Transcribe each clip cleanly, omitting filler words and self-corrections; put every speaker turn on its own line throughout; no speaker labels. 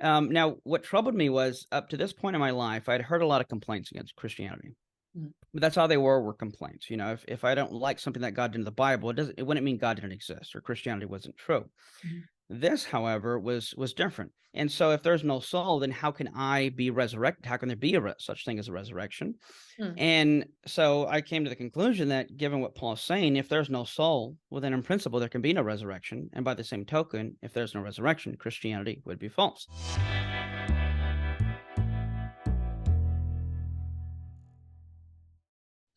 Now, what troubled me was up to this point in my life, I'd heard a lot of complaints against Christianity.
Mm.
But that's all they were complaints. If I don't like something that God did in the Bible, it wouldn't mean God didn't exist or Christianity wasn't true.
Mhm.
This, however, was different. And so if there's no soul, then how can I be resurrected? How can there be such thing as a resurrection?
Mm.
And so I came to the conclusion that given what Paul's saying, if there's no soul, well, then in principle, there can be no resurrection. And by the same token, if there's no resurrection, Christianity would be false.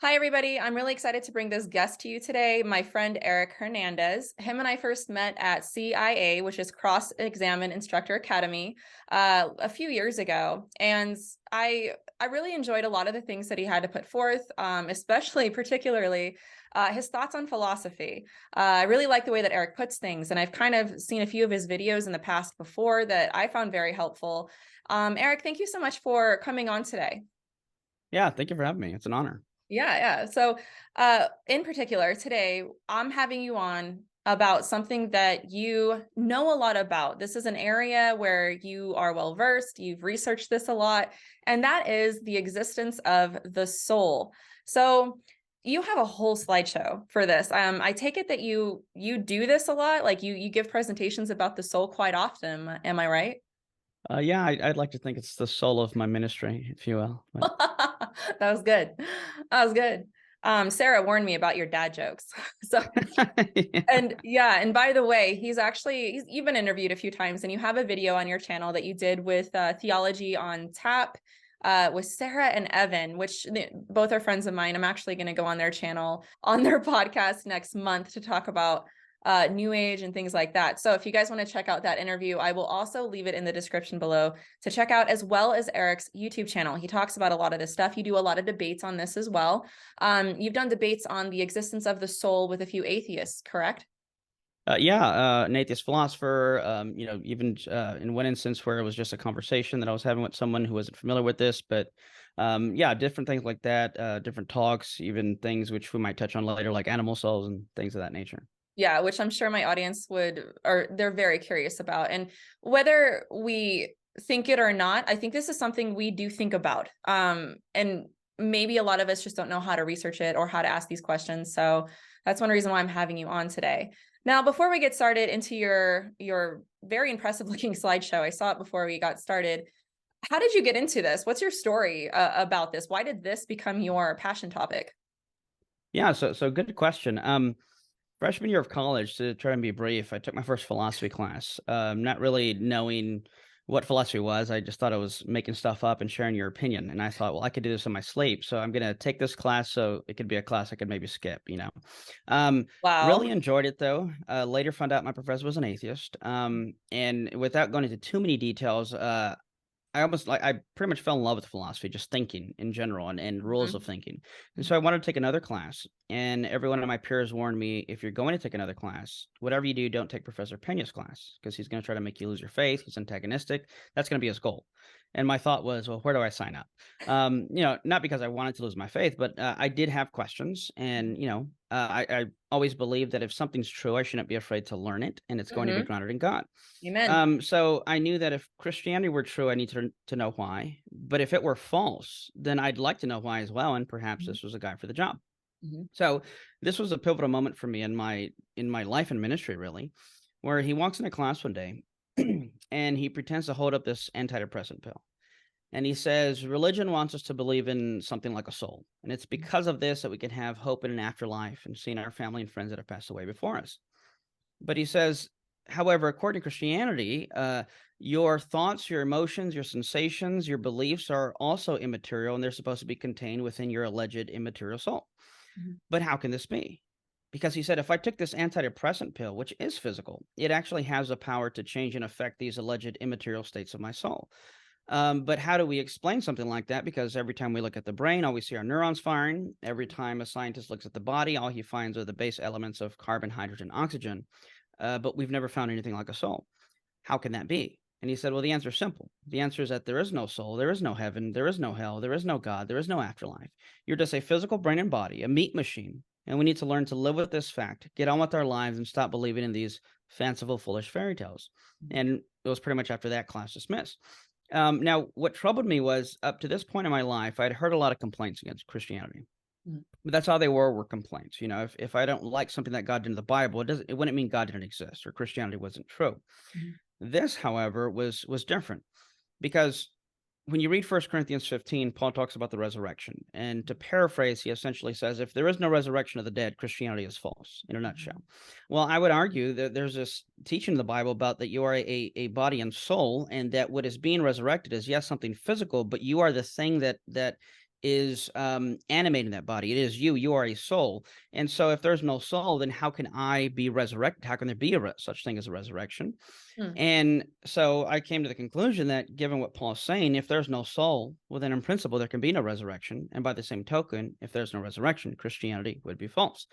Hi, everybody. I'm really excited to bring this guest to you today, my friend Eric Hernandez. Him and I first met at CIA, which is Cross-Examine Instructor Academy, a few years ago. And I really enjoyed a lot of the things that he had to put forth, particularly his thoughts on philosophy. I really like the way that Eric puts things, and I've kind of seen a few of his videos in the past before that I found very helpful. Eric, thank you so much for coming on today.
Yeah, thank you for having me. It's an honor.
Yeah. So in particular, today, I'm having you on about something that you know a lot about. This is an area where you are well-versed, you've researched this a lot, and that is the existence of the soul. So you have a whole slideshow for this. I take it that you do this a lot, like you give presentations about the soul quite often. Am I right?
Yeah, I'd like to think it's the soul of my ministry, if you will. But...
That was good. That was good. Sarah warned me about your dad jokes. So, and by the way, you've been interviewed a few times, and you have a video on your channel that you did with Theology on Tap with Sarah and Evan, which both are friends of mine. I'm actually going to go on their channel, on their podcast next month to talk about New Age and things like that. So if you guys want to check out that interview, I will also leave it in the description below to check out, as well as Eric's YouTube channel. He talks about a lot of this stuff. You do a lot of debates on this as well. You've done debates on the existence of the soul with a few atheists, correct?
An atheist philosopher, even in one instance where it was just a conversation that I was having with someone who wasn't familiar with this, but different things like that, different talks, even things which we might touch on later, like animal souls and things of that nature.
Yeah, which I'm sure my audience they're very curious about. And whether we think it or not, I think this is something we do think about. And maybe a lot of us just don't know how to research it or how to ask these questions. So that's one reason why I'm having you on today. Now, before we get started into your very impressive looking slideshow, I saw it before we got started. How did you get into this? What's your story about this? Why did this become your passion topic?
Yeah, so good question. Freshman year of college, to try and be brief, I took my first philosophy class, not really knowing what philosophy was. I just thought I was making stuff up and sharing your opinion. And I thought, well, I could do this in my sleep. So I'm going to take this class so it could be a class I could maybe skip,
Wow.
Really enjoyed it, though. Later found out my professor was an atheist. And without going into too many details, I pretty much fell in love with philosophy, just thinking in general and rules of thinking. And so I wanted to take another class, and every one of my peers warned me, if you're going to take another class, whatever you do, don't take Professor Pena's class, because he's going to try to make you lose your faith. He's antagonistic. That's going to be his goal. And my thought was, well, where do I sign up? Not because I wanted to lose my faith, but I did have questions. And, I always believed that if something's true, I shouldn't be afraid to learn it. And it's going to be grounded in God.
Amen.
So I knew that if Christianity were true, I need to know why. But if it were false, then I'd like to know why as well. And perhaps this was a guy for the job. So this was a pivotal moment for me in my life and ministry, really, where he walks into class one day and he pretends to hold up this antidepressant pill. And he says, religion wants us to believe in something like a soul. And it's because of this that we can have hope in an afterlife and seeing our family and friends that have passed away before us. But he says, however, according to Christianity, your thoughts, your emotions, your sensations, your beliefs are also immaterial, and they're supposed to be contained within your alleged immaterial soul. But how can this be? Because he said, if I took this antidepressant pill, which is physical, it actually has the power to change and affect these alleged immaterial states of my soul. But how do we explain something like that? Because every time we look at the brain, all we see are neurons firing. Every time a scientist looks at the body, all he finds are the base elements of carbon, hydrogen, oxygen. But we've never found anything like a soul. How can that be? And he said, well, the answer is simple. The answer is that there is no soul, there is no heaven, there is no hell, there is no God, there is no afterlife. You're just a physical brain and body, a meat machine. And we need to learn to live with this fact, get on with our lives, and stop believing in these fanciful, foolish fairy tales. And it was pretty much after that, class dismissed. Now, what troubled me was, up to this point in my life, I'd heard a lot of complaints against Christianity. But that's all they were complaints. You know, if I don't like something that God did in the Bible, it wouldn't mean God didn't exist or Christianity wasn't true. This, however, was different, because when you read 1 Corinthians 15, Paul talks about the resurrection. And to paraphrase, he essentially says, if there is no resurrection of the dead, Christianity is false, in a nutshell. Well, I would argue that there's this teaching in the Bible about that you are a body and soul, and that what is being resurrected is, yes, something physical, but you are the thing that is animating that body. It is you. You are a soul. And so if there's no soul, then how can I be resurrected? How can there be such thing as a resurrection? And so I came to the conclusion that, given what Paul's saying, if there's no soul, well, then in principle, there can be no resurrection. And by the same token, if there's no resurrection, Christianity would be false.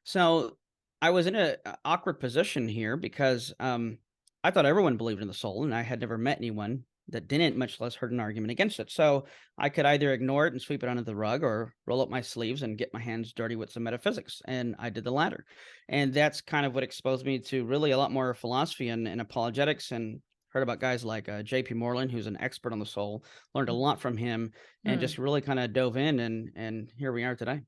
So I was in an awkward position here, because I thought everyone believed in the soul, and I had never met anyone that didn't, much less heard an argument against it. So I could either ignore it and sweep it under the rug, or roll up my sleeves and get my hands dirty with some metaphysics. And I did the latter. And that's kind of what exposed me to really a lot more philosophy and apologetics, and heard about guys like J.P. Moreland, who's an expert on the soul, learned a lot from him, and just really kind of dove in, and here we are today.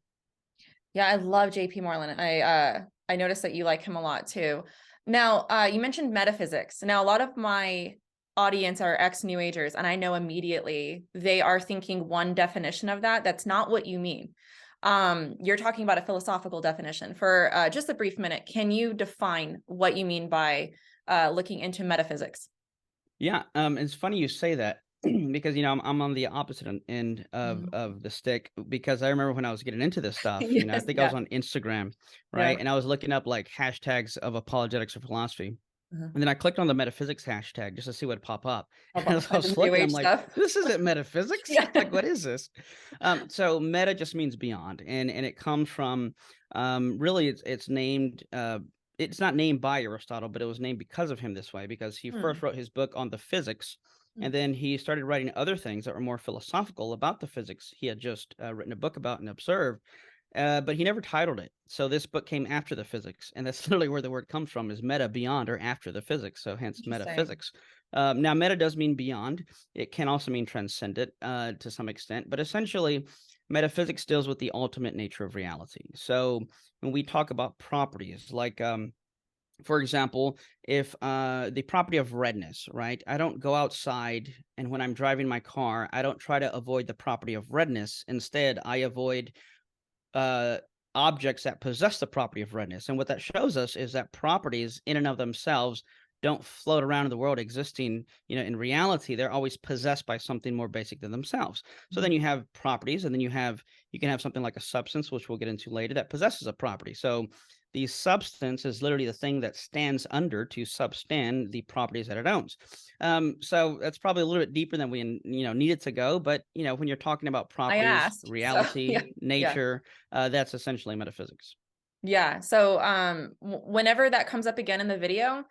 Yeah, I love J.P. Moreland. I noticed that you like him a lot too. Now, you mentioned metaphysics. Now, a lot of my audience are ex-New Agers, and I know immediately they are thinking one definition of that. That's not what you mean. You're talking about a philosophical definition. For just a brief minute, can you define what you mean by looking into metaphysics?
Yeah, it's funny you say that, because, you know, I'm on the opposite end of the stick, because I remember when I was getting into this stuff,
Yes,
you know, I think I was on Instagram, right? And I was looking up like hashtags of apologetics or philosophy. And then I clicked on the metaphysics hashtag just to see what pop up. And as I was looking, I'm like, this isn't metaphysics. Like, what is this? So meta just means beyond, and it comes from really it's named. It's not named by Aristotle, but it was named because of him this way, because he first wrote his book on the physics, and then he started writing other things that were more philosophical about the physics he had just written a book about and observed. But he never titled it. So this book came after the physics, and that's literally where the word comes from, is meta, beyond, or after the physics. So hence metaphysics. Now, meta does mean beyond. It can also mean transcendent to some extent, but essentially metaphysics deals with the ultimate nature of reality. So when we talk about properties, like for example, if the property of redness, right? I don't go outside, and when I'm driving my car, I don't try to avoid the property of redness. Instead, I avoid objects that possess the property of redness. And what that shows us is that properties in and of themselves don't float around in the world existing, you know, in reality. They're always possessed by something more basic than themselves. So then you have properties, and then you can have something like a substance, which we'll get into later, that possesses a property. So the substance is literally the thing that stands under to substand the properties that it owns. So that's probably a little bit deeper than we needed to go. But when you're talking about properties, reality, nature, that's essentially metaphysics.
Yeah. So whenever that comes up again in the video,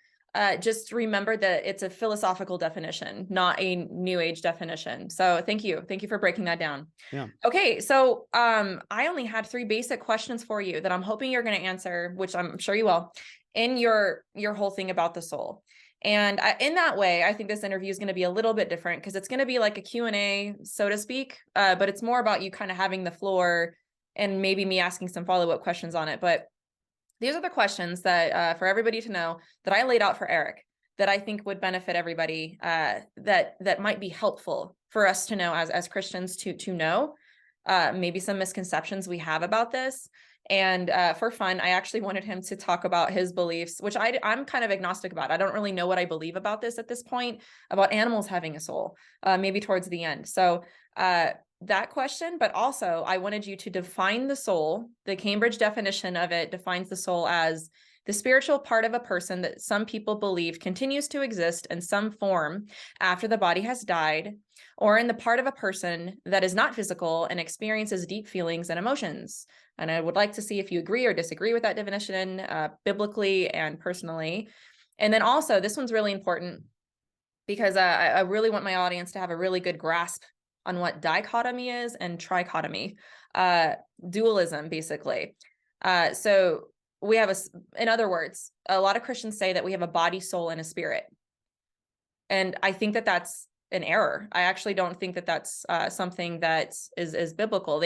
just remember that it's a philosophical definition, not a New Age definition. So thank you for breaking that down.
Yeah.
Okay. So I only had 3 basic questions for you that I'm hoping you're going to answer, which I'm sure you will, in your whole thing about the soul. And in that way, I think this interview is going to be a little bit different, because it's going to be like a Q&A, so to speak, but it's more about you kind of having the floor and maybe me asking some follow-up questions on it. But these are the questions that for everybody to know that I laid out for Eric, that I think would benefit everybody, that might be helpful for us to know as Christians to know maybe some misconceptions we have about this. And for fun, I actually wanted him to talk about his beliefs, which I'm kind of agnostic about. I don't really know what I believe about this at this point, about animals having a soul, maybe towards the end. So that question, but also I wanted you to define the soul. The Cambridge definition of it defines the soul as the spiritual part of a person that some people believe continues to exist in some form after the body has died, or in the part of a person that is not physical and experiences deep feelings and emotions. And I would like to see if you agree or disagree with that definition, biblically and personally. And then also, this one's really important, because I really want my audience to have a really good grasp on what dichotomy is and trichotomy, dualism, basically. So we have in other words, a lot of Christians say that we have a body, soul, and a spirit. And I think that that's an error. I actually don't think that that's something that is biblical.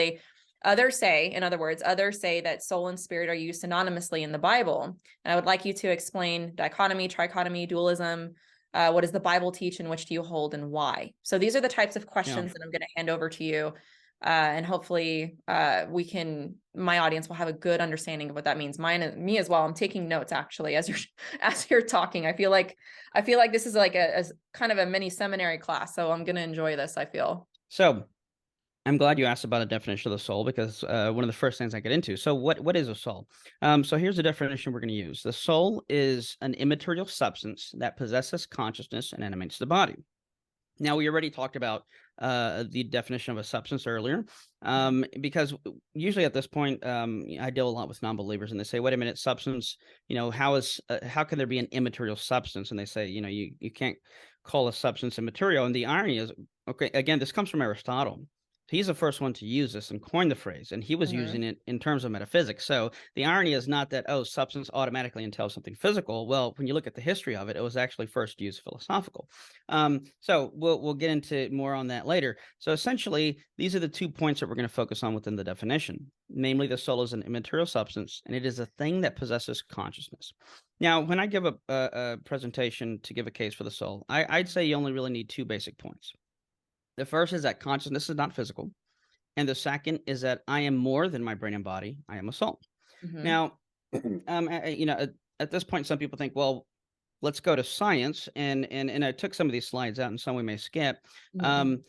Others say that soul and spirit are used synonymously in the Bible. And I would like you to explain dichotomy, trichotomy, dualism. What does the Bible teach, and which do you hold, and why? So these are the types of questions that I'm going to hand over to you. And hopefully my audience will have a good understanding of what that means. Me as well. I'm taking notes actually as you're talking. I feel like this is like a kind of a mini seminary class. So I'm going to enjoy this, I feel.
So I'm glad you asked about a definition of the soul, because one of the first things I get into. So what is a soul? So here's the definition we're going to use. The soul is an immaterial substance that possesses consciousness and animates the body. Now, we already talked about the definition of a substance earlier, because usually at this point, I deal a lot with non-believers, and they say, wait a minute, substance, how can there be an immaterial substance? And they say, you can't call a substance immaterial. And the irony is, okay, again, this comes from Aristotle. He's the first one to use this and coin the phrase, and he was using it in terms of metaphysics. So the irony is not that, substance automatically entails something physical. Well, when you look at the history of it, it was actually first used philosophical. So we'll get into more on that later. So essentially, these are the 2 points that we're going to focus on within the definition. Namely, the soul is an immaterial substance, and it is a thing that possesses consciousness. Now, when I give a presentation to give a case for the soul, I'd say you only really need 2 basic points. The first is that consciousness is not physical. And the second is that I am more than my brain and body. I am a soul. Now, at this point, some people think, well, let's go to science. And I took some of these slides out, and some we may skip. The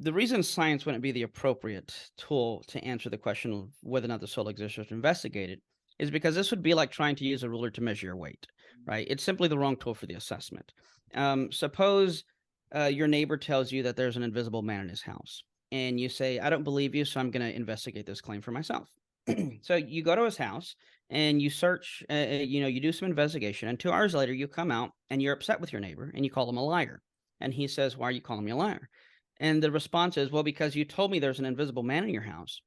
reason science wouldn't be the appropriate tool to answer the question of whether or not the soul exists or to investigate it is because this would be like trying to use a ruler to measure your weight, right? It's simply the wrong tool for the assessment. Suppose your neighbor tells you that there's an invisible man in his house, and you say, I don't believe you, so I'm going to investigate this claim for myself. So you go to his house and you search, you do some investigation, and 2 hours later you come out and you're upset with your neighbor and you call him a liar. And he says, why are you calling me a liar? And the response is, well, because you told me there's an invisible man in your house,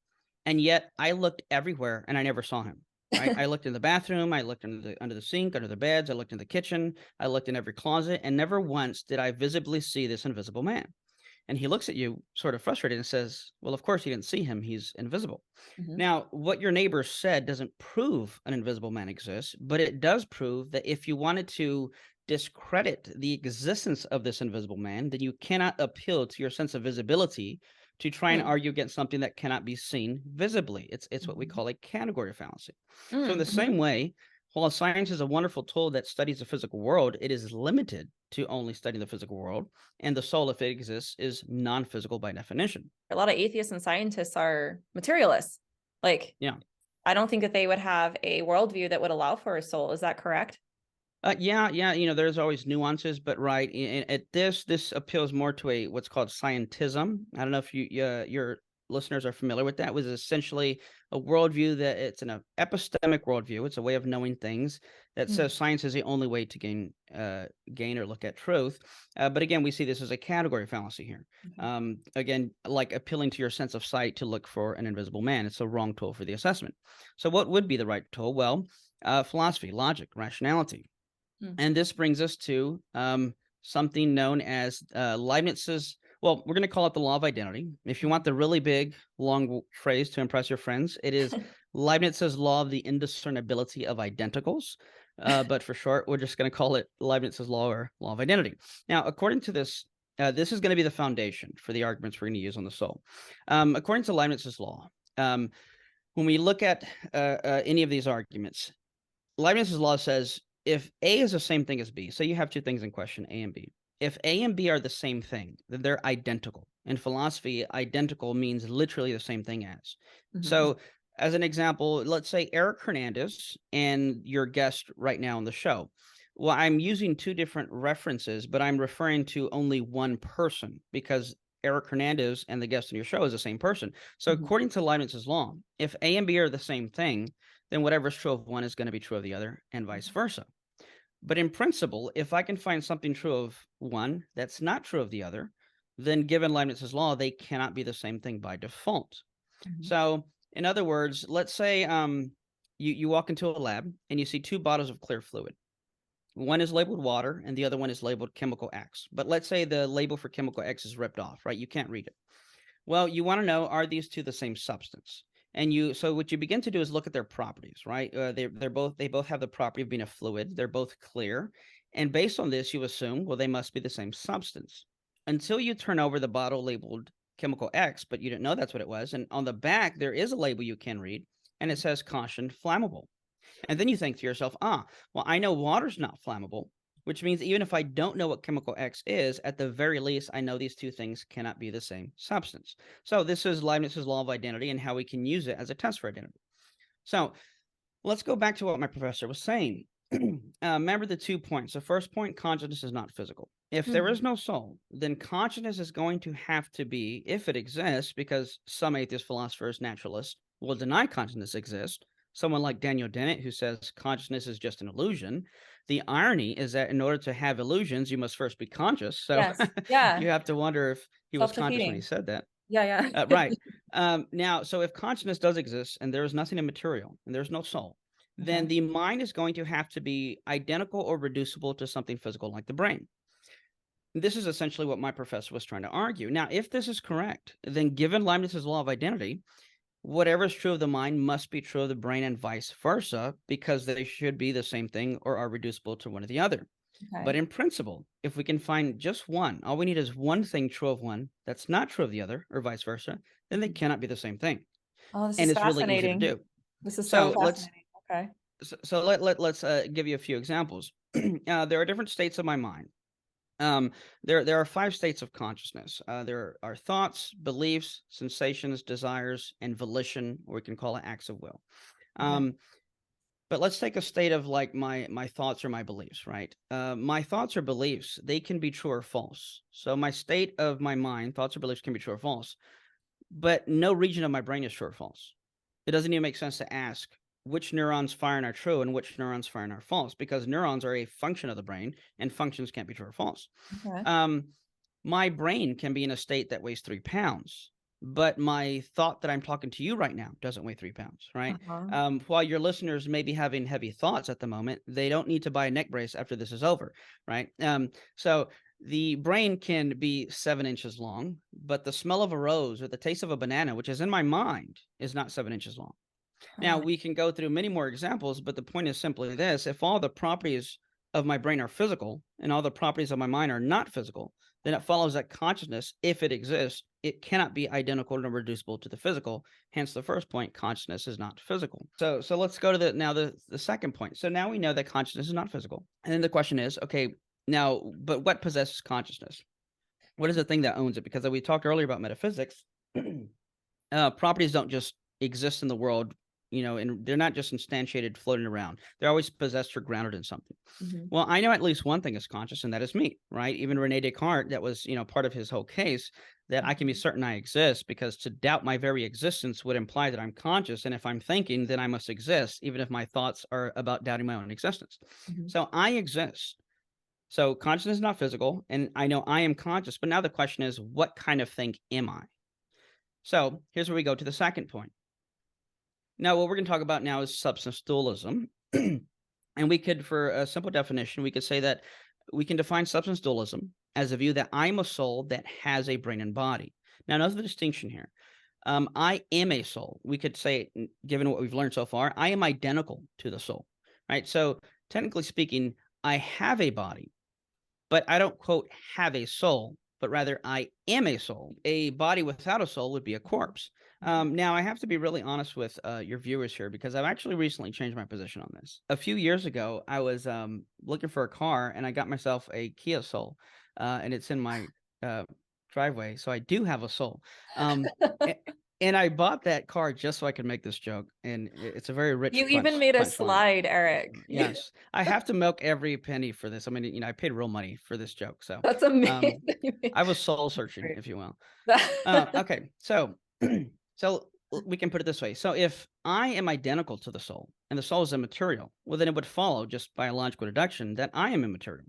and yet I looked everywhere and I never saw him. Right? I looked in the bathroom, I looked under the sink, under the beds, I looked in the kitchen, I looked in every closet, and never once did I visibly see this invisible man. And he looks at you sort of frustrated and says, well, of course you didn't see him, he's invisible. Now, what your neighbor said doesn't prove an invisible man exists, but it does prove that if you wanted to discredit the existence of this invisible man, then you cannot appeal to your sense of visibility to try and argue against something that cannot be seen visibly. It's what we call a category fallacy. So in the same way, while science is a wonderful tool that studies the physical world, it is limited to only studying the physical world, and the soul, if it exists, is non-physical by definition.
A lot of atheists and scientists are materialists. I don't think that they would have a worldview that would allow for a soul. Is that correct?
Yeah. There's always nuances, but right. At this appeals more to what's called scientism. I don't know if your listeners are familiar with that. It was essentially a worldview that it's an epistemic worldview. It's a way of knowing things that says science is the only way to gain or look at truth. But again, we see this as a category fallacy here. Again, like appealing to your sense of sight to look for an invisible man. It's a wrong tool for the assessment. So what would be the right tool? Well, philosophy, logic, rationality. And this brings us to something known as Leibniz's, well, we're going to call it the law of identity. If you want the really big, long phrase to impress your friends, it is Leibniz's law of the indiscernibility of identicals. But for short, we're just going to call it Leibniz's law or law of identity. Now, according to this, this is going to be the foundation for the arguments we're going to use on the soul. According to Leibniz's law, when we look at any of these arguments, Leibniz's law says, if A is the same thing as B, so you have 2 things in question, A and B. If A and B are the same thing, then they're identical. In philosophy, identical means literally the same thing as. So as an example, let's say Eric Hernandez and your guest right now on the show. Well, I'm using 2 different references, but I'm referring to only one person because Eric Hernandez and the guest on your show is the same person. So according to Leibniz's law, if A and B are the same thing, then whatever is true of one is going to be true of the other, and vice versa. But in principle, if I can find something true of one that's not true of the other, then given Leibniz's law, they cannot be the same thing by default. So in other words, let's say you walk into a lab and you see two bottles of clear fluid. One is labeled water and the other one is labeled chemical X. But let's say the label for chemical X is ripped off, right? You can't read it. Well, you want to know, are these two the same substance? And so what you begin to do is look at their properties, right? They both have the property of being a fluid. They're both clear. And based on this, you assume, well, they must be the same substance until you turn over the bottle labeled chemical X, but you didn't know that's what it was. And on the back, there is a label you can read, and it says caution flammable. And then you think to yourself, well, I know water's not flammable, which means even if I don't know what chemical X is, at the very least, I know these two things cannot be the same substance. So this is Leibniz's law of identity and how we can use it as a test for identity. So let's go back to what my professor was saying. Remember the 2 points. The first point, consciousness is not physical. If there is no soul, then consciousness is going to have to be, if it exists, because some atheist philosophers, naturalists, will deny consciousness exists. Someone like Daniel Dennett, who says consciousness is just an illusion. The irony is that in order to have illusions, you must first be conscious. So
yeah.
You have to wonder if he was conscious when he said that.
Yeah.
Right. Now, so if consciousness does exist and there is nothing immaterial and there's no soul, then the mind is going to have to be identical or reducible to something physical like the brain. This is essentially what my professor was trying to argue. Now, if this is correct, then given Leibniz's law of identity, whatever is true of the mind must be true of the brain and vice versa, because they should be the same thing or are reducible to one or the other. But in principle, if we can find just one, all we need is one thing true of one that's not true of the other, or vice versa, then they cannot be the same thing.
Oh, this
and
is
it's
fascinating.
really easy to do.
This is so fascinating. Okay.
So let's give you a few examples. There are different states of my mind. There are 5 states of consciousness. There are thoughts, beliefs, sensations, desires, and volition, or we can call it acts of will. But let's take a state of like my thoughts or my beliefs, right? My thoughts or beliefs, they can be true or false. So my state of my mind, thoughts or beliefs can be true or false, but no region of my brain is true or false. It doesn't even make sense to ask which neurons firing are true and which neurons firing are false, because neurons are a function of the brain and functions can't be true or false. My brain can be in a state that weighs 3 pounds, but my thought that I'm talking to you right now doesn't weigh 3 pounds, right? While your listeners may be having heavy thoughts at the moment, they don't need to buy a neck brace after this is over, right? So the brain can be 7 inches long, but the smell of a rose or the taste of a banana, which is in my mind, is not 7 inches long. Now, we can go through many more examples, but the point is simply this: if all the properties of my brain are physical and all the properties of my mind are not physical, then it follows that consciousness, if it exists, it cannot be identical nor reducible to the physical. Hence the first point, consciousness is not physical. So let's go to the second point. So now we know that consciousness is not physical. And then the question is, okay, now, but what possesses consciousness? What is the thing that owns it? Because we talked earlier about metaphysics. Properties don't just exist in the world, and they're not just instantiated, floating around. They're always possessed or grounded in something. Well, I know at least one thing is conscious, and that is me, right? Even Rene Descartes, that was, part of his whole case, that I can be certain I exist, because to doubt my very existence would imply that I'm conscious. And if I'm thinking, then I must exist, even if my thoughts are about doubting my own existence. So I exist. So consciousness is not physical, and I know I am conscious. But now the question is, what kind of thing am I? So here's where we go to the second point. Now, what we're going to talk about now is substance dualism. And we could, for a simple definition, we could say that we can define substance dualism as a view that I'm a soul that has a brain and body. Now, notice the distinction here. I am a soul. We could say, given what we've learned so far, I am identical to the soul, right? So technically speaking, I have a body, but I don't, quote, have a soul, but rather I am a soul. A body without a soul would be a corpse. Now, I have to be really honest with your viewers here, because I've actually recently changed my position on this. A few years ago, I was looking for a car, and I got myself a Kia Soul, and it's in my driveway, so I do have a soul. And I bought that car just so I could make this joke, and it's a very rich.
You even made a slide, Eric.
Yes, I have to milk every penny for this. I mean, I paid real money for this joke, so
that's amazing.
I was soul searching, if you will. Okay, so we can put it this way. So if I am identical to the soul, and the soul is immaterial, well, then it would follow, just by a logical deduction, that I am immaterial.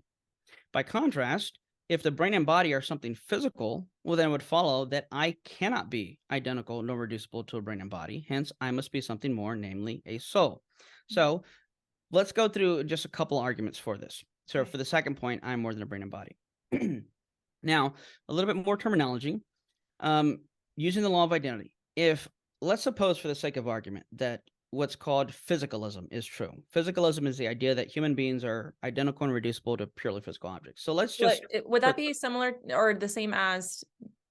By contrast, if the brain and body are something physical, well, then it would follow that I cannot be identical nor reducible to a brain and body. Hence, I must be something more, namely a soul. So let's go through just a couple arguments for this. So for the second point, I'm more than a brain and body. Now, a little bit more terminology. Using the law of identity. If, let's suppose for the sake of argument, that what's called physicalism is true. Physicalism is the idea that human beings are identical and reducible to purely physical objects. So let's just...
Would that be similar or the same as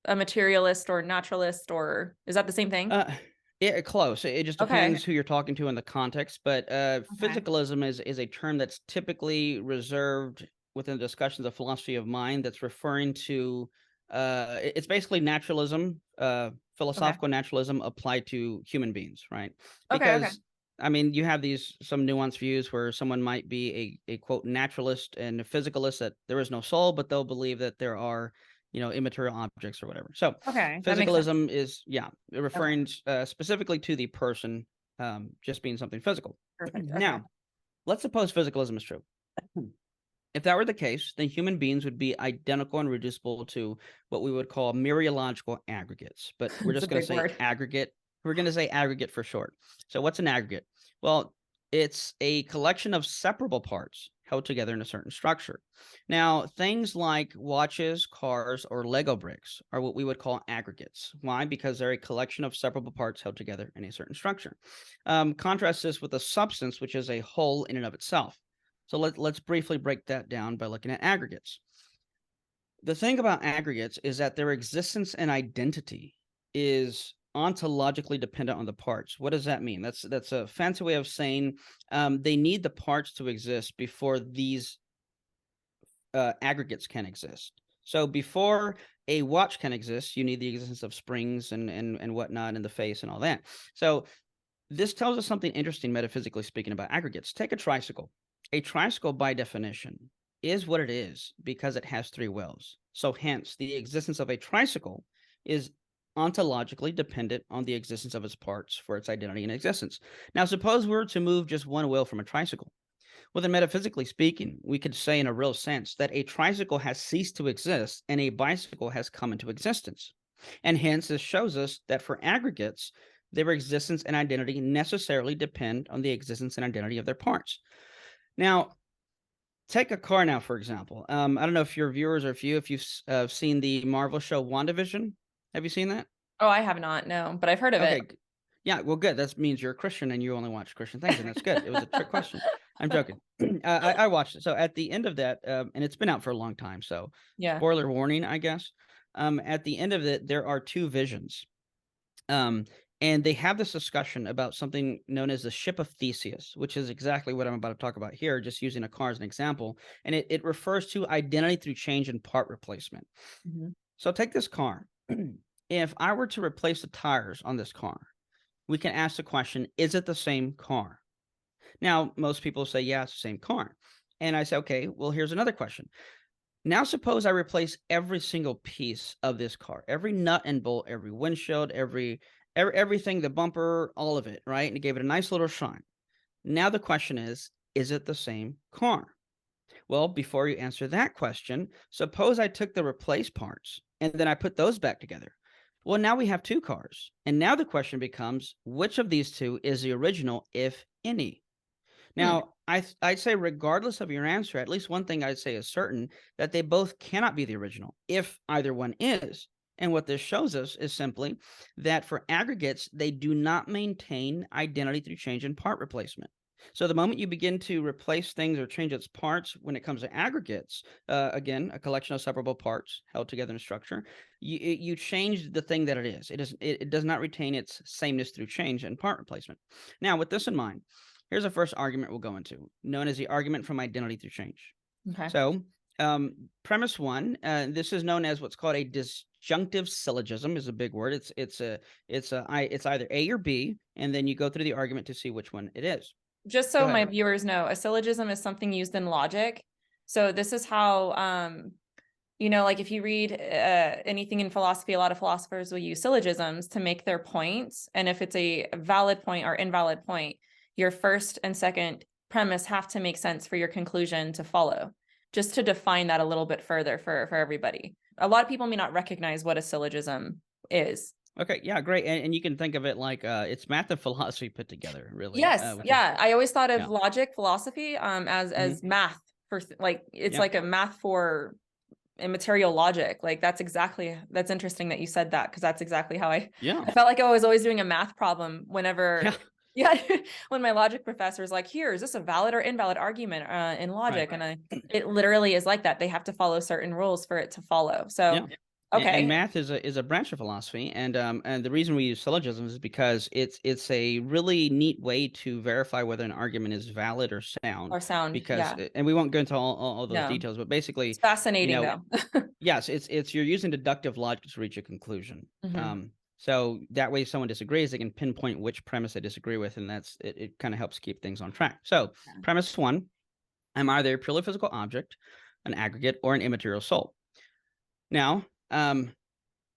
a materialist or naturalist, or is that the same thing?
Yeah, close. It just depends who you're talking to in the context. But physicalism is a term that's typically reserved within discussions of philosophy of mind that's referring to... it's basically naturalism, philosophical naturalism applied to human beings, right? Because I mean, you have some nuanced views where someone might be a quote naturalist and a physicalist, that there is no soul, but they'll believe that there are, immaterial objects or whatever. So physicalism is referring specifically to the person just being something physical.
Perfect.
Now, let's suppose physicalism is true. If that were the case, then human beings would be identical and reducible to what we would call mereological aggregates. But we're just going to say aggregate. We're going to say aggregate for short. So what's an aggregate? Well, it's a collection of separable parts held together in a certain structure. Now, things like watches, cars, or Lego bricks are what we would call aggregates. Why? Because they're a collection of separable parts held together in a certain structure. Contrast this with a substance, which is a whole in and of itself. So let's briefly break that down by looking at aggregates. The thing about aggregates is that their existence and identity is ontologically dependent on the parts. What does that mean? That's a fancy way of saying they need the parts to exist before these aggregates can exist. So before a watch can exist, you need the existence of springs and whatnot in the face and all that. So this tells us something interesting, metaphysically speaking, about aggregates. Take a tricycle. A tricycle, by definition, is what it is because it has three wheels. So hence, the existence of a tricycle is ontologically dependent on the existence of its parts for its identity and existence. Now, suppose we were to move just one wheel from a tricycle. Well, then metaphysically speaking, we could say in a real sense that a tricycle has ceased to exist and a bicycle has come into existence. And hence, this shows us that for aggregates, their existence and identity necessarily depend on the existence and identity of their parts. Now, take a car now, for example. I don't know if your viewers or if you've seen the Marvel show WandaVision. Have you seen that?
Oh, I have not, no, but I've heard of it.
Yeah, well, good. That means you're a Christian and you only watch Christian things, and that's good. It was a trick question. I'm joking. I watched it. So at the end of that, and it's been out for a long time, so spoiler warning, I guess. At the end of it, there are two visions. And they have this discussion about something known as the ship of Theseus, which is exactly what I'm about to talk about here, just using a car as an example. And it refers to identity through change and part replacement. So take this car. If I were to replace the tires on this car, we can ask the question, is it the same car? Now, most people say, yeah, it's the same car. And I say, okay, well, here's another question. Now, suppose I replace every single piece of this car, every nut and bolt, every windshield, everything, the bumper, all of it, right? And it gave it a nice little shine. Now the question is it the same car? Well, before you answer that question, suppose I took the replaced parts and then I put those back together. Well, now we have two cars. And now the question becomes, which of these two is the original, if any? Now, I'd say regardless of your answer, at least one thing I'd say is certain, that they both cannot be the original, if either one is. And what this shows us is simply that for aggregates, they do not maintain identity through change and part replacement. So the moment you begin to replace things or change its parts when it comes to aggregates, again, a collection of separable parts held together in a structure, you change the thing that it is. It does not retain its sameness through change and part replacement. Now, with this in mind, here's the first argument we'll go into, known as the argument from identity through change. Okay. So premise one, this is known as what's called a disjunctive syllogism, is a big word. It's either A or B, and then you go through the argument to see which one it is.
Just so my viewers know, a syllogism is something used in logic. So this is how, like if you read anything in philosophy, a lot of philosophers will use syllogisms to make their points. And if it's a valid point or invalid point, your first and second premise have to make sense for your conclusion to follow. Just to define that a little bit further for everybody. A lot of people may not recognize what a syllogism is.
Okay, yeah, great. And you can think of it like it's math and philosophy put together, really.
Yes.
Which is,
Yeah. I always thought of
yeah.
logic, philosophy, as math for like, it's
Yeah.
like a math for immaterial logic. Like that's interesting that you said that, because that's exactly how I felt like I was always doing a math problem whenever, when my logic professor is like, here, is this a valid or invalid argument in logic?
Right.
And it literally is like that. They have to follow certain rules for it to follow. So, okay.
And math is a branch of philosophy, and the reason we use syllogisms is because it's a really neat way to verify whether an argument is valid or sound. Because and we won't go into all those details, but basically,
it's fascinating though.
Yes, it's you're using deductive logic to reach a conclusion. So that way, if someone disagrees, they can pinpoint which premise they disagree with, and it kind of helps keep things on track. So, premise one: I'm either a purely physical object, an aggregate, or an immaterial soul. Now,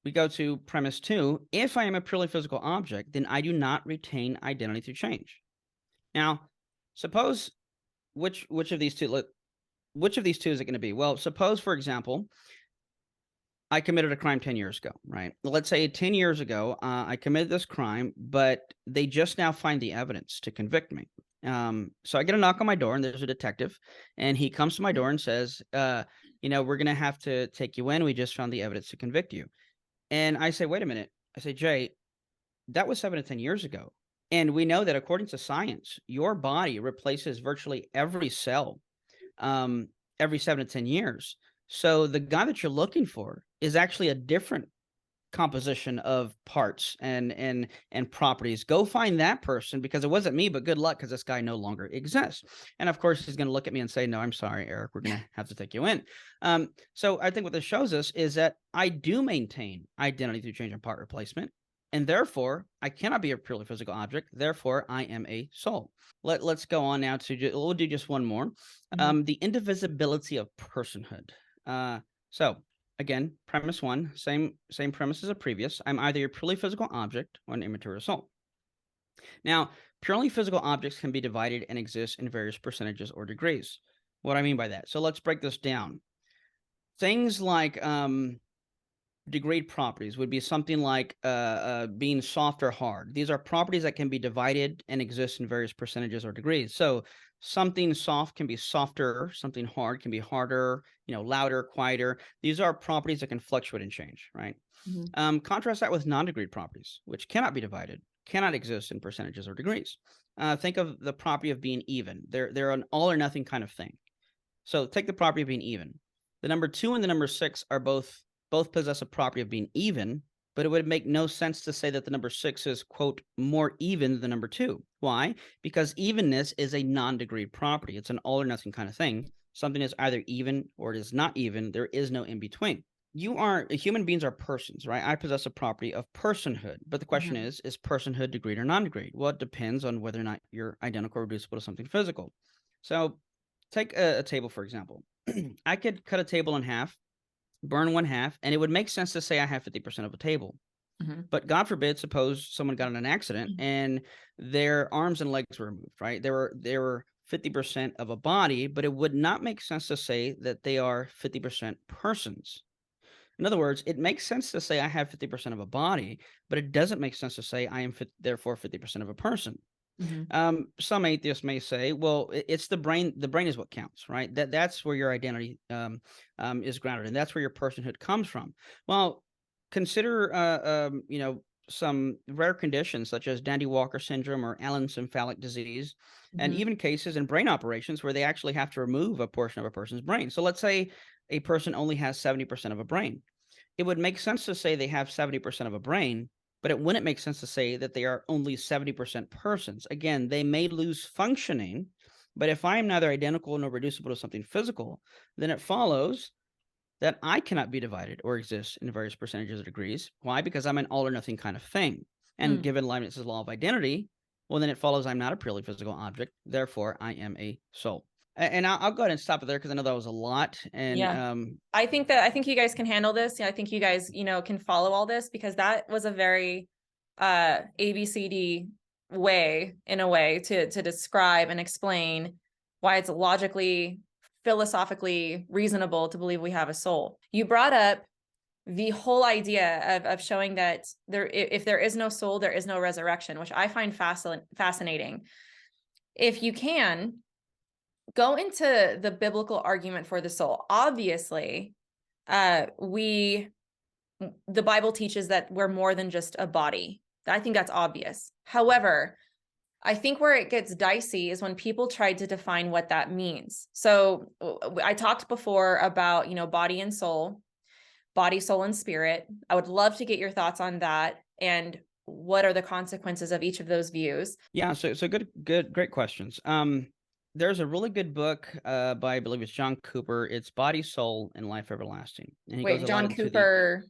we go to premise two: if I am a purely physical object, then I do not retain identity through change. Now, suppose which of these two is it going to be? Well, suppose, for example, I committed a crime 10 years ago, right? Let's say 10 years ago, I committed this crime, but they just now find the evidence to convict me. So I get a knock on my door, and there's a detective, and he comes to my door and says, we're going to have to take you in. We just found the evidence to convict you. And I say, wait a minute. I say, Jay, that was 7 to 10 years ago. And we know that according to science, your body replaces virtually every cell every 7 to 10 years. So the guy that you're looking for is actually a different composition of parts and properties. Go find that person, because it wasn't me, but good luck, because this guy no longer exists. And of course, he's going to look at me and say, no, I'm sorry, Eric, we're going to have to take you in. So I think what this shows us is that I do maintain identity through change and part replacement. And therefore, I cannot be a purely physical object. Therefore, I am a soul. Let's go on now to, we'll do just one more. The indivisibility of personhood. So again, premise one, same premise as a previous. I'm either a purely physical object or an immaterial soul. Now, purely physical objects can be divided and exist in various percentages or degrees. What do I mean by that? So let's break this down. Things like degrade properties would be something like being soft or hard. These are properties that can be divided and exist in various percentages or degrees. So something soft can be softer, something hard can be harder, louder, quieter. These are properties that can fluctuate and change, right? Contrast that with non-degrade properties, which cannot be divided, cannot exist in percentages or degrees. Think of the property of being even. They're an all or nothing kind of thing. So take the property of being even. The number 2 and the number 6 are both possess a property of being even, but it would make no sense to say that the number 6 is, quote, more even than the number 2. Why? Because evenness is a non-degrade property. It's an all or nothing kind of thing. Something is either even or it is not even. There is no in between. Human beings are persons, right? I possess a property of personhood, but the question is personhood degrade or non-degrade? Well, it depends on whether or not you're identical or reducible to something physical. So take a table, for example. I could cut a table in half, burn one half, and it would make sense to say I have 50% of a table. But God forbid, suppose someone got in an accident and their arms and legs were removed, right? They were 50% of a body, but it would not make sense to say that they are 50% persons. In other words, it makes sense to say I have 50% of a body, but it doesn't make sense to say I am therefore 50% of a person. Some atheists may say, well, it's the brain. The brain is what counts, right? That's where your identity is grounded, and that's where your personhood comes from. Well, consider some rare conditions such as Dandy-Walker syndrome or Allen-Cephalic disease, and even cases in brain operations where they actually have to remove a portion of a person's brain. So let's say a person only has 70% of a brain. It would make sense to say they have 70% of a brain, but it wouldn't make sense to say that they are only 70% persons. Again, they may lose functioning, but if I am neither identical nor reducible to something physical, then it follows that I cannot be divided or exist in various percentages or degrees. Why? Because I'm an all or nothing kind of thing. And given Leibniz's law of identity, well, then it follows I'm not a purely physical object. Therefore, I am a soul. And I'll go ahead and stop it there because I know that was a lot. And
I think you guys can handle this. I think you guys, can follow all this, because that was a very ABCD way, in a way, to describe and explain why it's logically, philosophically reasonable to believe we have a soul. You brought up the whole idea of showing that if there is no soul, there is no resurrection, which I find fascinating. If you can, go into the biblical argument for the soul. Obviously, the Bible teaches that we're more than just a body. I think that's obvious. However, I think where it gets dicey is when people try to define what that means. So I talked before about, body and soul, body, soul, and spirit. I would love to get your thoughts on that and what are the consequences of each of those views.
Yeah, so great questions. There's a really good book by, I believe it's John Cooper. It's Body, Soul, and Life Everlasting. And he goes
John Cooper.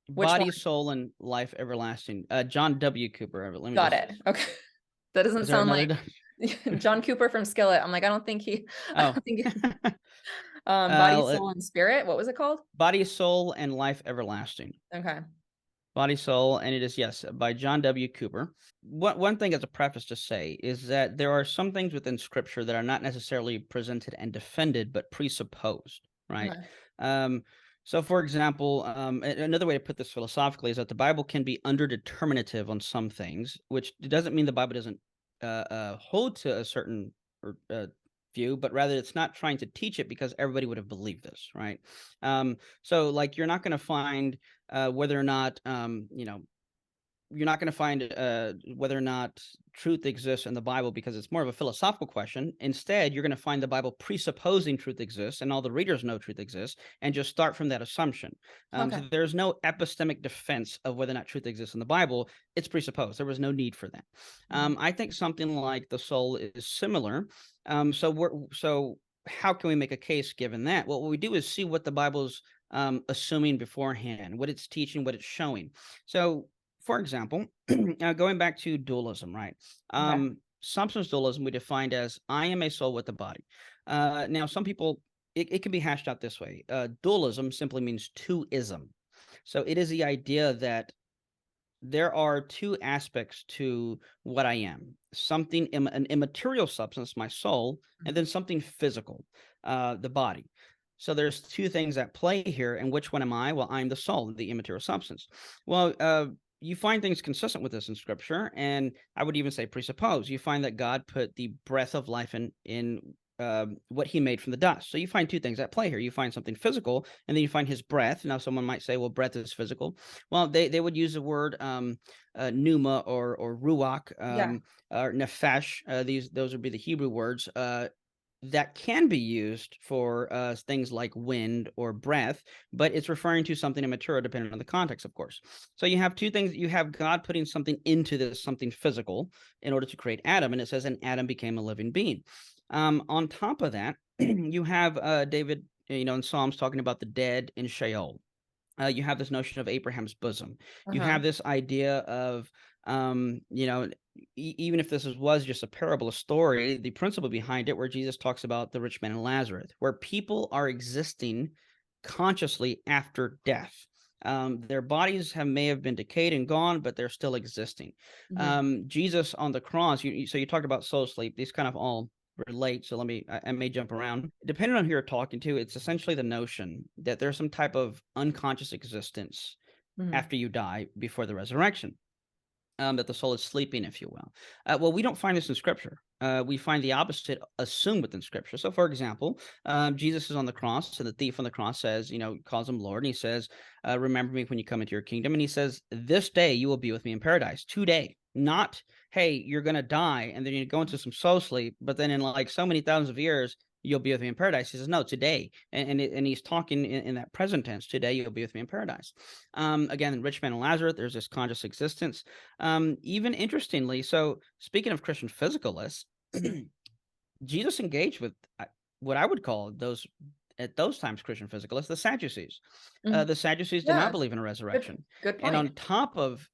Body, Soul, and Life Everlasting. John W. Cooper.
Got it. Okay. That doesn't sound like John Cooper from Skillet. I'm like, I don't think he. Body, Soul, and Spirit. What was it called?
Body, Soul, and Life Everlasting.
Okay.
Body, Soul, and it is, yes, by John W. Cooper. One thing as a preface to say is that there are some things within Scripture that are not necessarily presented and defended, but presupposed, right? Okay. So, for example, another way to put this philosophically is that the Bible can be underdeterminative on some things, which doesn't mean the Bible doesn't hold to a certain view, but rather it's not trying to teach it because everybody would have believed this, right? So, like, you're not going to find whether or not, you're not going to find whether or not truth exists in the Bible because it's more of a philosophical question. Instead, you're going to find the Bible presupposing truth exists and all the readers know truth exists and just start from that assumption. So there's no epistemic defense of whether or not truth exists in the Bible. It's presupposed. There was no need for that. I think something like the soul is similar. So how can we make a case given that? Well, what we do is see what the Bible's assuming beforehand, what it's teaching, what it's showing. So, for example, going back to dualism, right? Substance dualism we defined as I am a soul with a body. Now, some people, it can be hashed out this way. Dualism simply means two-ism. So it is the idea that there are two aspects to what I am. Something, an immaterial substance, my soul, and then something physical, the body. So there's two things at play here. And which one am I? Well, I'm the soul, the immaterial substance. Well, you find things consistent with this in Scripture, and I would even say presuppose. You find that God put the breath of life in what he made from the dust. So you find two things at play here. You find something physical, and then you find his breath. Now, someone might say, well, breath is physical. Well, they would use the word pneuma or ruach or nephesh. Those would be the Hebrew words. That can be used for things like wind or breath, but it's referring to something immaterial depending on the context, of course. So you have two things. You have God putting something into this, something physical, in order to create Adam, and it says, and Adam became a living being. On top of that, you have David, in Psalms talking about the dead in Sheol. You have this notion of Abraham's bosom. You have this idea of, even if this was just a parable, a story, the principle behind it, where Jesus talks about the rich man and Lazarus, where people are existing consciously after death. Their bodies may have been decayed and gone, but they're still existing. Jesus on the cross, so you talked about soul sleep. These kind of all relate. So I may jump around. Depending on who you're talking to, it's essentially the notion that there's some type of unconscious existence after you die before the resurrection. That the soul is sleeping, if you will. Well, we don't find this in Scripture. We find the opposite assumed within Scripture. So, for example, Jesus is on the cross, and the thief on the cross says, calls him Lord, and he says, remember me when you come into your kingdom. And he says, this day you will be with me in paradise. Today. Not, hey, you're going to die, and then you go into some soul sleep, but then in like so many thousands of years, you'll be with me in paradise. He says, no, today. And he's talking in that present tense. Today, you'll be with me in paradise. Again, rich man and Lazarus, there's this conscious existence. Even interestingly, so speaking of Christian physicalists, Jesus engaged with what I would call those, at those times, Christian physicalists, the Sadducees. The Sadducees did not believe in a resurrection. Good point. And on top of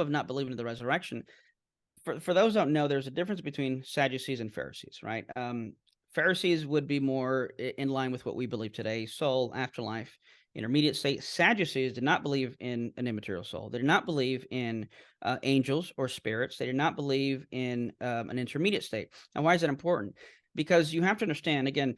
not believing in the resurrection, for those who don't know, there's a difference between Sadducees and Pharisees, right? Pharisees would be more in line with what we believe today: soul, afterlife, intermediate state. Sadducees did not believe in an immaterial soul. They did not believe in angels or spirits. They did not believe in an intermediate state. Now, why is that important? Because you have to understand, again,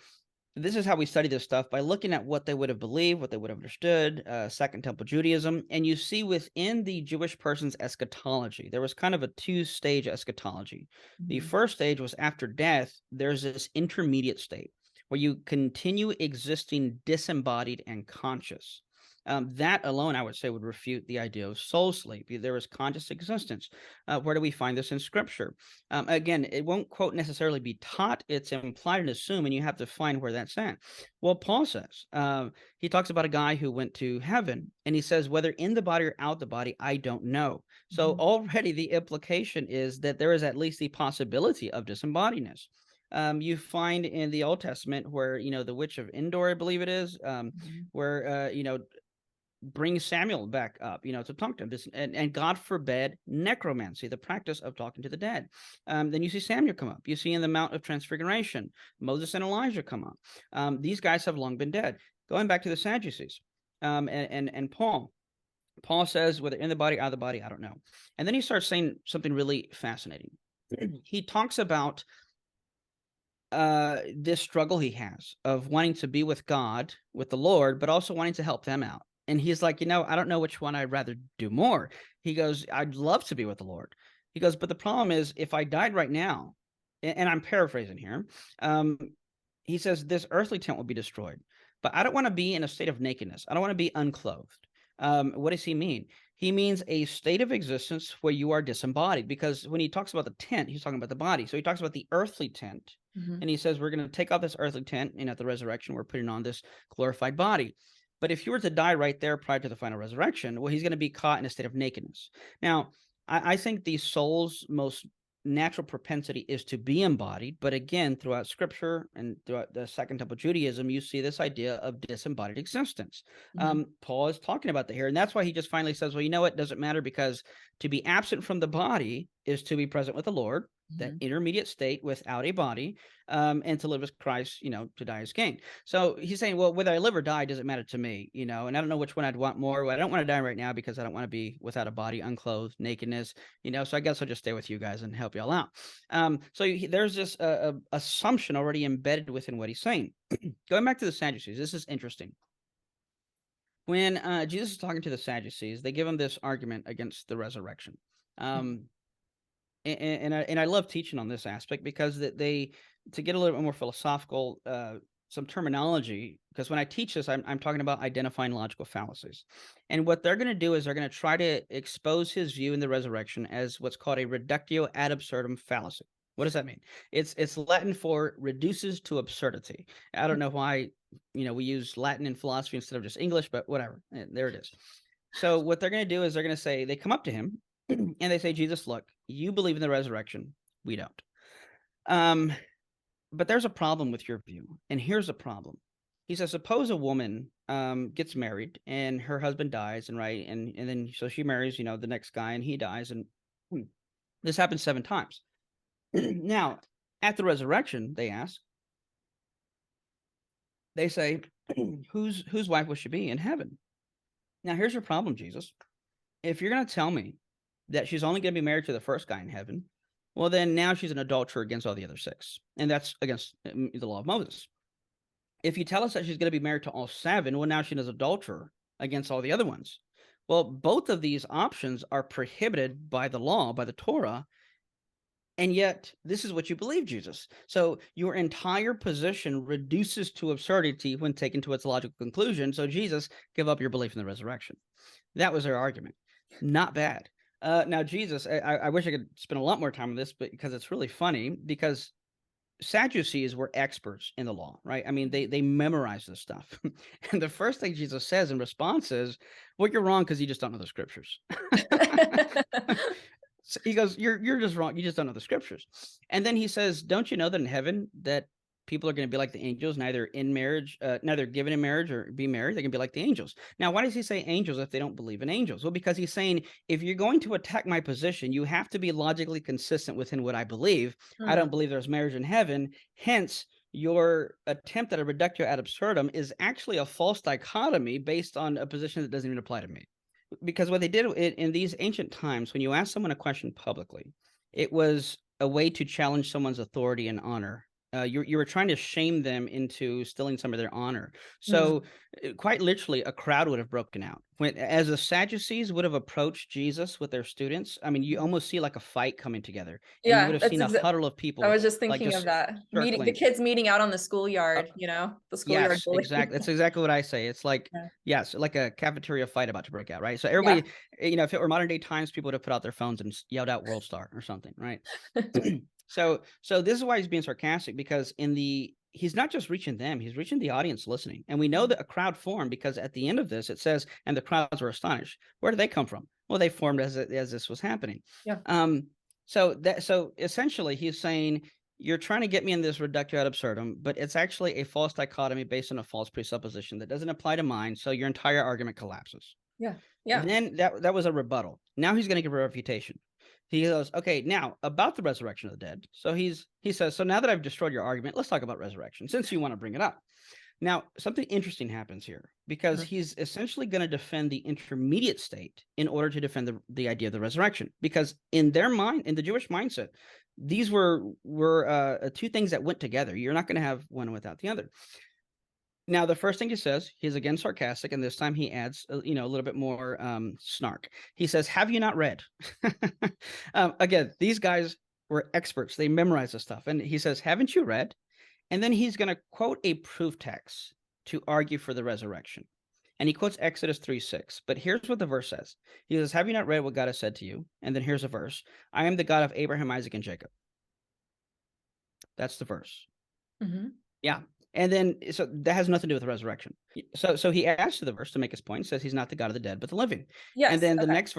This is how we study this stuff, by looking at what they would have believed, what they would have understood, Second Temple Judaism. And you see within the Jewish person's eschatology, there was kind of a two-stage eschatology. The first stage was after death, there's this intermediate state where you continue existing disembodied and conscious. That alone, I would say, would refute the idea of soul sleep. There is conscious existence. Where do we find this in Scripture? Again, it won't, quote, necessarily be taught. It's implied and assumed, and you have to find where that's at. Well, Paul says, he talks about a guy who went to heaven, and he says, whether in the body or out the body, I don't know. So already the implication is that there is at least the possibility of disembodiedness. You find in the Old Testament where, the witch of Endor, I believe it is, where, bring Samuel back up, to talk to him. And God forbid necromancy, the practice of talking to the dead. Then you see Samuel come up. You see in the Mount of Transfiguration, Moses and Elijah come up. These guys have long been dead. Going back to the Sadducees, and Paul says, whether in the body, out of the body, I don't know. And then he starts saying something really fascinating. He talks about this struggle he has of wanting to be with God, with the Lord, but also wanting to help them out. And he's like, I don't know which one I'd rather do more. He goes, I'd love to be with the Lord. He goes, but the problem is, if I died right now, and I'm paraphrasing here, he says, this earthly tent will be destroyed, but I don't want to be in a state of nakedness. I don't want to be unclothed. What does he mean? He means a state of existence where you are disembodied, because when he talks about the tent, he's talking about the body. So he talks about the earthly tent, and he says, we're going to take off this earthly tent, and at the resurrection, we're putting on this glorified body. But if you were to die right there prior to the final resurrection, well, he's going to be caught in a state of nakedness. Now, I think the soul's most natural propensity is to be embodied. But again, throughout Scripture and throughout the Second Temple Judaism, you see this idea of disembodied existence. Paul is talking about that here. And that's why he just finally says, well, you know what? It doesn't matter, because to be absent from the body is to be present with the Lord, that intermediate state without a body, and to live as Christ, to die as gain. So he's saying, well, whether I live or die doesn't matter to me, and I don't know which one I'd want more. I don't want to die right now because I don't want to be without a body, unclothed, nakedness, so I guess I'll just stay with you guys and help y'all out. There's this assumption already embedded within what he's saying. Going back to the Sadducees, this is interesting. When Jesus is talking to the Sadducees, they give him this argument against the resurrection. And I love teaching on this aspect, because to get a little bit more philosophical, some terminology, because when I teach this, I'm talking about identifying logical fallacies. And what they're going to do is they're going to try to expose his view in the resurrection as what's called a reductio ad absurdum fallacy. What does that mean? It's Latin for reduces to absurdity. I don't know why, we use Latin in philosophy instead of just English, but whatever. There it is. So what they're going to do is they're going to say, they come up to him and they say, Jesus, look, you believe in the resurrection. We don't. But there's a problem with your view. And here's the problem. He says, suppose a woman gets married and her husband dies, and then so she marries, the next guy, and he dies. And this happens 7 times. Now, at the resurrection, they say, whose wife will she be in heaven? Now, here's your problem, Jesus. If you're going to tell me that she's only going to be married to the first guy in heaven, well, then now she's an adulterer against all the other 6. And that's against the law of Moses. If you tell us that she's going to be married to all 7, well, now she's an adulterer against all the other ones. Well, both of these options are prohibited by the law, by the Torah. And yet, this is what you believe, Jesus. So your entire position reduces to absurdity when taken to its logical conclusion. So Jesus, give up your belief in the resurrection. That was their argument. Not bad. Now, Jesus, I wish I could spend a lot more time on this, but because it's really funny, because Sadducees were experts in the law, right? I mean, they memorized this stuff. And the first thing Jesus says in response is, well, you're wrong because you just don't know the Scriptures. So he goes, you're just wrong. You just don't know the Scriptures. And then he says, don't you know that in heaven that people are going to be like the angels, neither in marriage, neither given in marriage or be married? They can be like the angels. Now, why does he say angels if they don't believe in angels? Well, because he's saying, if you're going to attack my position, you have to be logically consistent within what I believe. I don't believe there's marriage in heaven. Hence, your attempt at a reductio ad absurdum is actually a false dichotomy based on a position that doesn't even apply to me. Because what they did in these ancient times, when you ask someone a question publicly, it was a way to challenge someone's authority and honor you were trying to shame them into stealing some of their honor. So quite literally, a crowd would have broken out. As the Sadducees would have approached Jesus with their students, I mean, you almost see like a fight coming together, and you would
Yeah,
have
that's
seen a huddle of people.
I was just
like
thinking of that. Meeting the
circling.
kids meeting out on the schoolyard, the schoolyard
Yes,
bully.
exactly. That's exactly what I say. It's like,
Yeah.
yes, like a cafeteria fight about to break out, right? So
Yeah.
everybody, if it were modern day times, people would have put out their phones and yelled out "World Star" or something, right? So this is why he's being sarcastic, because he's not just reaching them, he's reaching the audience listening. And we know that a crowd formed because at the end of this, it says, and the crowds were astonished. Where did they come from? Well, they formed as this was happening.
Yeah.
So essentially he's saying, you're trying to get me in this reductio ad absurdum, but it's actually a false dichotomy based on a false presupposition that doesn't apply to mine. So your entire argument collapses.
Yeah. Yeah.
And then that was a rebuttal. Now he's going to give a refutation. He goes, okay, now about the resurrection of the dead. So he says, so now that I've destroyed your argument, let's talk about resurrection, since you want to bring it up. Now, something interesting happens here, because he's essentially going to defend the intermediate state in order to defend the idea of the resurrection. Because in their mind, in the Jewish mindset, these were two things that went together. You're not going to have one without the other. Now, the first thing he says, he's again sarcastic, and this time he adds, a little bit more snark. He says, "Have you not read?" Again, these guys were experts; they memorized this stuff, and he says, "Haven't you read?" And then he's going to quote a proof text to argue for the resurrection, and he quotes Exodus 3:6. But here's what the verse says: He says, "Have you not read what God has said to you?" And then here's a verse: "I am the God of Abraham, Isaac, and Jacob." That's the verse. Yeah. And then, so that has nothing to do with the resurrection. So he adds to the verse to make his point, says he's not the God of the dead, but the living. Yes. And then the next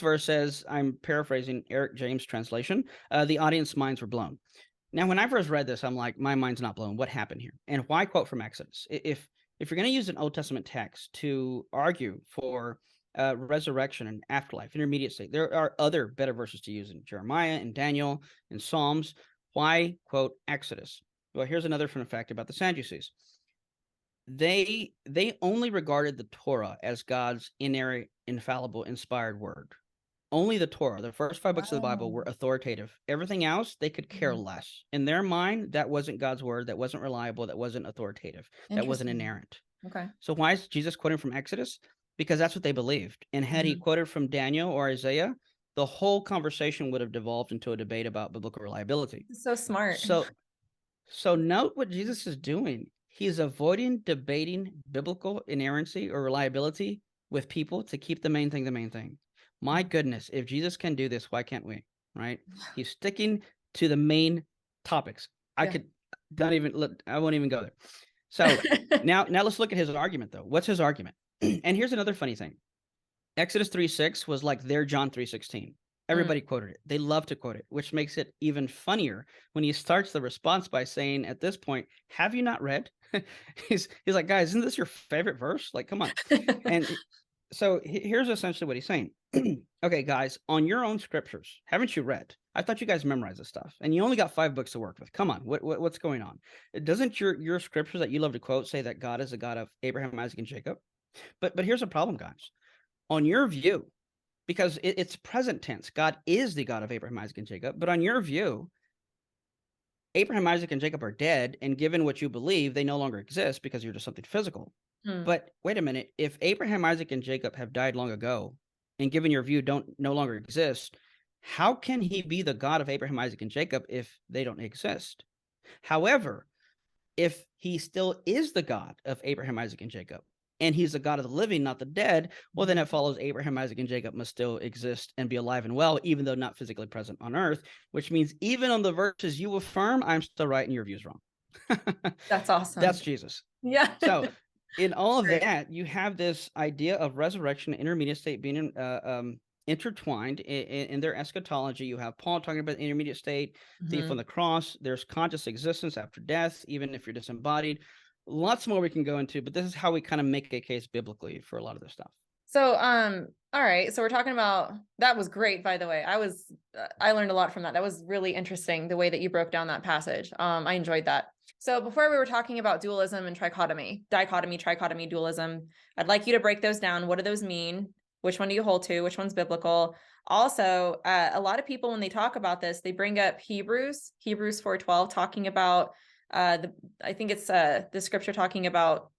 verse says, I'm paraphrasing Eric James' translation, the audience minds were blown. Now, when I first read this, I'm like, my mind's not blown. What happened here? And why quote from Exodus? If you're going to use an Old Testament text to argue for resurrection and afterlife, intermediate state, there are other better verses to use in Jeremiah and Daniel and Psalms. Why quote Exodus? Well, here's another fun fact about the Sadducees. They only regarded the Torah as God's inerrant, infallible, inspired word. Only the Torah, the first 5 books of the Bible, were authoritative. Everything else, they could care less. In their mind, that wasn't God's word. That wasn't reliable. That wasn't authoritative. That wasn't inerrant. Okay. So why is Jesus quoting from Exodus? Because that's what they believed. And had he quoted from Daniel or Isaiah, the whole conversation would have devolved into a debate about biblical reliability.
So smart.
So note what Jesus is doing. He's avoiding debating biblical inerrancy or reliability with people to keep the main thing. My goodness, if Jesus can do this, why can't we? Right? He's sticking to the main topics. I won't even go there. So now let's look at his argument, though. What's his argument? And here's another funny thing. Exodus 3:6 was like their John 3:16. Everybody quoted it. They love to quote it, which makes it even funnier when he starts the response by saying, at this point, have you not read? he's like, guys, isn't this your favorite verse? Like, come on. And so here's essentially what he's saying. Okay, guys, on your own scriptures, haven't you read? I thought you guys memorized this stuff, and you only got 5 books to work with. Come on, what's going on? Doesn't your scriptures that you love to quote say that God is the God of Abraham, Isaac, and Jacob? But here's the problem, guys. On your view, because it's present tense, God is the God of Abraham, Isaac, and Jacob. But on your view, Abraham, Isaac, and Jacob are dead, and given what you believe, they no longer exist because you're just something physical. But wait a minute, if Abraham, Isaac, and Jacob have died long ago, and given your view no longer exist, how can he be the God of Abraham, Isaac, and Jacob if they don't exist? However, if he still is the God of Abraham, Isaac, and Jacob, and he's the God of the living, not the dead, well, then it follows Abraham, Isaac, and Jacob must still exist and be alive and well, even though not physically present on earth, which means even on the verses you affirm, I'm still right and your view's wrong.
That's awesome.
That's Jesus.
Yeah.
So in all of that, you have this idea of resurrection, intermediate state being intertwined in their eschatology. You have Paul talking about the intermediate state, thief on the cross. There's conscious existence after death, even if you're disembodied. Lots more we can go into, but this is how we kind of make a case biblically for a lot of this stuff.
So, all right. So we're talking about, that was great, by the way. I learned a lot from that. That was really interesting, the way that you broke down that passage. I enjoyed that. So before we were talking about dualism and trichotomy, dichotomy, trichotomy, dualism, I'd like you to break those down. What do those mean? Which one do you hold to? Which one's biblical? Also, a lot of people, when they talk about this, they bring up Hebrews 4:12, talking about I think it's the scripture talking about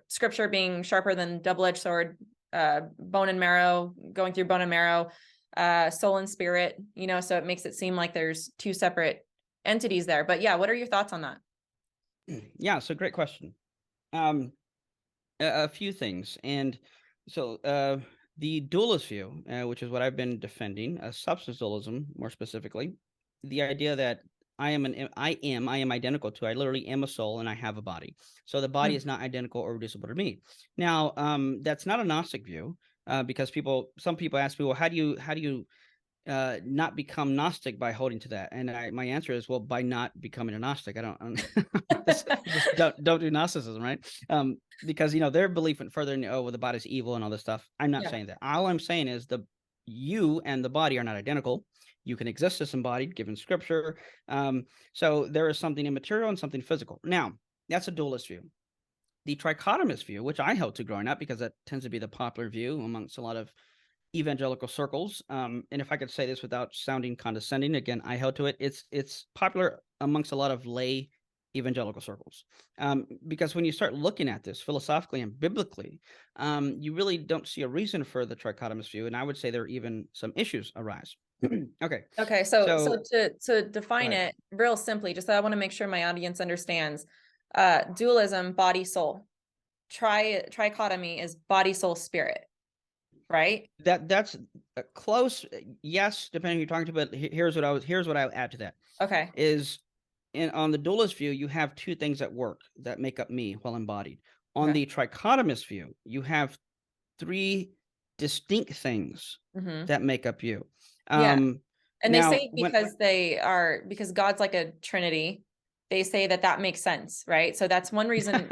scripture being sharper than double-edged sword, bone and marrow, going through bone and marrow, soul and spirit, you know, so it makes it seem like there's two separate entities there. But yeah, what are your thoughts on that?
Yeah, so great question. A few things. And so the dualist view, which is what I've been defending, substance dualism more specifically, the idea that I am identical to, I literally am a soul and I have a body. So the body is not identical or reducible to me. Now, that's not a Gnostic view, because some people ask me, well, how do you not become Gnostic by holding to that? And my answer is, well, by not becoming a Gnostic. I just don't do Gnosticism, right? Because their belief went further in, well, the body's evil and all this stuff. I'm not saying that. All I'm saying is you and the body are not identical. You can exist as embodied given scripture. So there is something immaterial and something physical. Now, that's a dualist view. The trichotomist view, which I held to growing up, because that tends to be the popular view amongst a lot of evangelical circles. And if I could say this without sounding condescending, again, I held to it. It's popular amongst a lot of lay evangelical circles, because when you start looking at this philosophically and biblically, you really don't see a reason for the trichotomist view, and I would say there are even some issues arise.
Okay, so to define it real simply, just so I want to make sure my audience understands, dualism, body soul, trichotomy is body soul spirit, right?
That's close, yes, depending who you're talking to, but here's what I would add to that.
Okay.
On the dualist view, you have two things at work that make up me while embodied. On the trichotomist view, you have three distinct things that make up you.
And they say because God's like a Trinity, they say that makes sense, right? So that's one reason.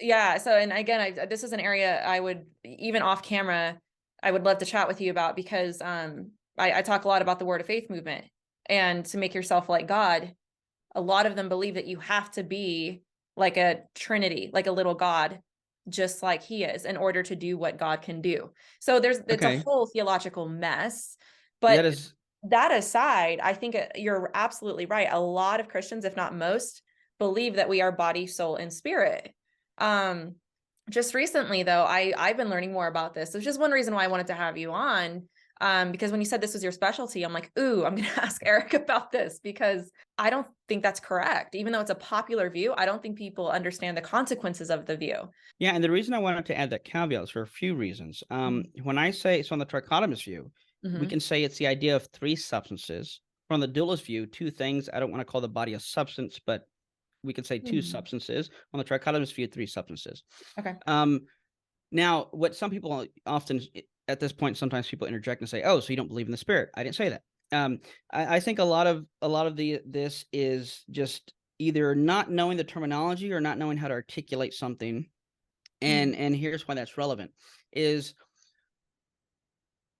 So, and again, this is an area I would, even off camera, I would love to chat with you about, because I talk a lot about the Word of Faith movement, and to make yourself like God. A lot of them believe that you have to be like a Trinity, like a little God, just like he is, in order to do what God can do. So it's a whole theological mess. But that aside, I think you're absolutely right. A lot of Christians, if not most, believe that we are body, soul, and spirit. Just recently, though, I've been learning more about this. There's just one reason why I wanted to have you on. Because when you said this was your specialty, I'm like, ooh, I'm going to ask Eric about this, because I don't think that's correct. Even though it's a popular view, I don't think people understand the consequences of the view.
Yeah, and the reason I wanted to add that caveat is for a few reasons. When I say it's on the trichotomist view, we can say it's the idea of three substances. From the dualist view, two things. I don't want to call the body a substance, but we could say two substances. On the trichotomist view, three substances. Okay. Now, what some people often, at this point, sometimes people interject and say, "Oh, so you don't believe in the spirit?" I didn't say that. I think a lot of this is just either not knowing the terminology or not knowing how to articulate something. And here's why that's relevant: is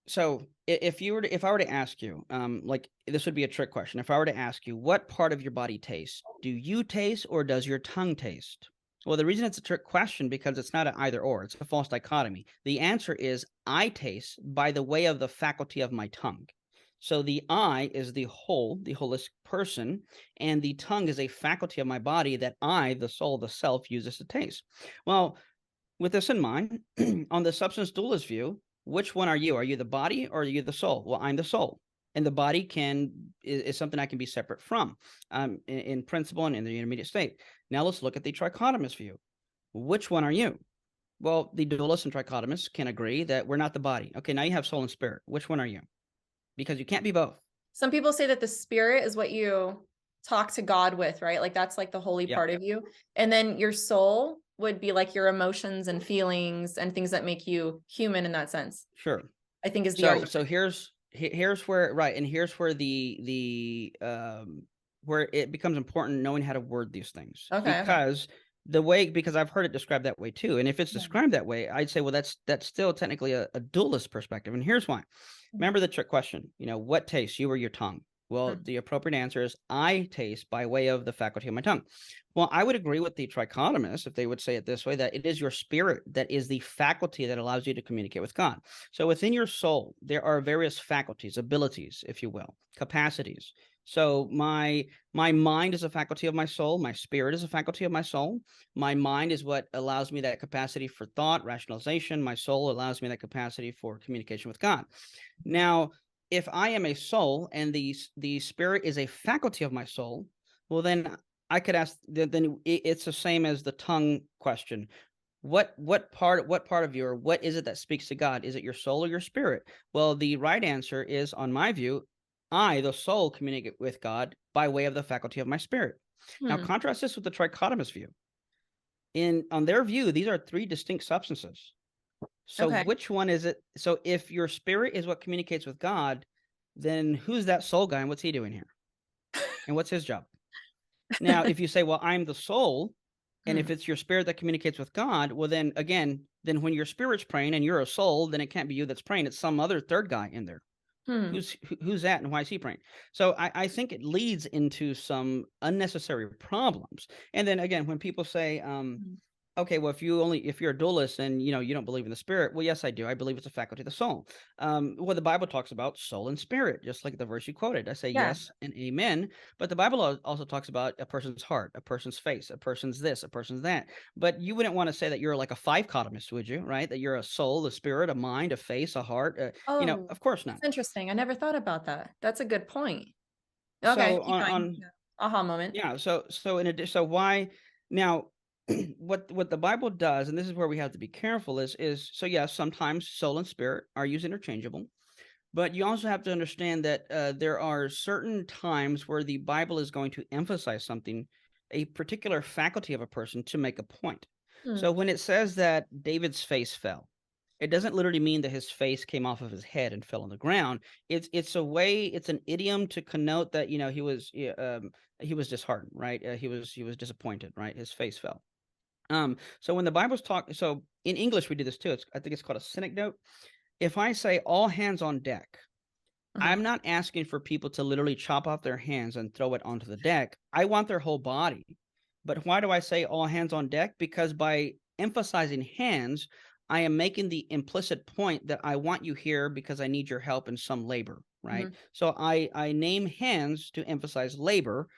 so if I were to ask you, like, this would be a trick question. If I were to ask you, what part of your body tastes? Do you taste, or does your tongue taste? Well, the reason it's a trick question, because it's not an either or, it's a false dichotomy. The answer is I taste by the way of the faculty of my tongue. So the I is the whole, the holistic person, and the tongue is a faculty of my body that I, the soul, the self, uses to taste. Well, with this in mind, on the substance dualist view, which one are you? Are you the body or are you the soul? Well, I'm the soul. And the body is something I can be separate from, in principle and in the intermediate state. Now let's look at the trichotomist view. Which one are you? Well, the dualists and trichotomists can agree that we're not the body. Okay, now you have soul and spirit. Which one are you? Because you can't be both.
Some people say that the spirit is what you talk to God with, right? Like that's like the holy part of you. And then your soul would be like your emotions and feelings and things that make you human in that sense.
Sure.
I think is the argument.
So here's where, right, and here's where where it becomes important knowing how to word these things. Okay. Because I've heard it described that way too. And if it's described that way, I'd say, well, that's still technically a dualist perspective. And here's why. Remember the trick question, what tastes, you or your tongue? Well, the appropriate answer is I taste by way of the faculty of my tongue. Well, I would agree with the trichotomists if they would say it this way, that it is your spirit that is the faculty that allows you to communicate with God. So within your soul, there are various faculties, abilities, if you will, capacities. So my mind is a faculty of my soul. My spirit is a faculty of my soul. My mind is what allows me that capacity for thought, rationalization. My soul allows me that capacity for communication with God. Now, if I am a soul and the spirit is a faculty of my soul, well, then I could ask, then it's the same as the tongue question. What part of you, or what is it that speaks to God? Is it your soul or your spirit? Well, the right answer is, on my view, I, the soul, communicate with God by way of the faculty of my spirit. Now, contrast this with the trichotomist view. On their view, these are three distinct substances. So which one is it? So if your spirit is what communicates with God, then who's that soul guy and what's he doing here? And what's his job? Now, if you say, well, I'm the soul, and if it's your spirit that communicates with God, well, then again, then when your spirit's praying and you're a soul, then it can't be you that's praying. It's some other third guy in there. Who's that and why is he praying? So I think it leads into some unnecessary problems. And then again, when people say, okay, well, if you're a dualist and you don't believe in the spirit, well, yes, I do. I believe it's a faculty of the soul. Well, the Bible talks about soul and spirit, just like the verse you quoted. I say yes and amen. But the Bible also talks about a person's heart, a person's face, a person's this, a person's that. But you wouldn't want to say that you're like a five-cotomist, would you? Right? That you're a soul, a spirit, a mind, a face, a heart. Of course not.
That's interesting. I never thought about that. That's a good point. Okay.
So
aha moment.
Yeah. So in addition, so why now? What the Bible does, and this is where we have to be careful, is so yes, sometimes soul and spirit are used interchangeable, but you also have to understand that there are certain times where the Bible is going to emphasize something, a particular faculty of a person, to make a point. So when it says that David's face fell, it doesn't literally mean that his face came off of his head and fell on the ground. It's an idiom to connote that he was disheartened, right? He was disappointed, right? His face fell. So when the Bible's so in English we do this too. I think it's called a synecdoche. If I say all hands on deck, I'm not asking for people to literally chop off their hands and throw it onto the deck. I want their whole body. But why do I say all hands on deck? Because by emphasizing hands, I am making the implicit point that I want you here because I need your help in some labor, right? So I name hands to emphasize labor.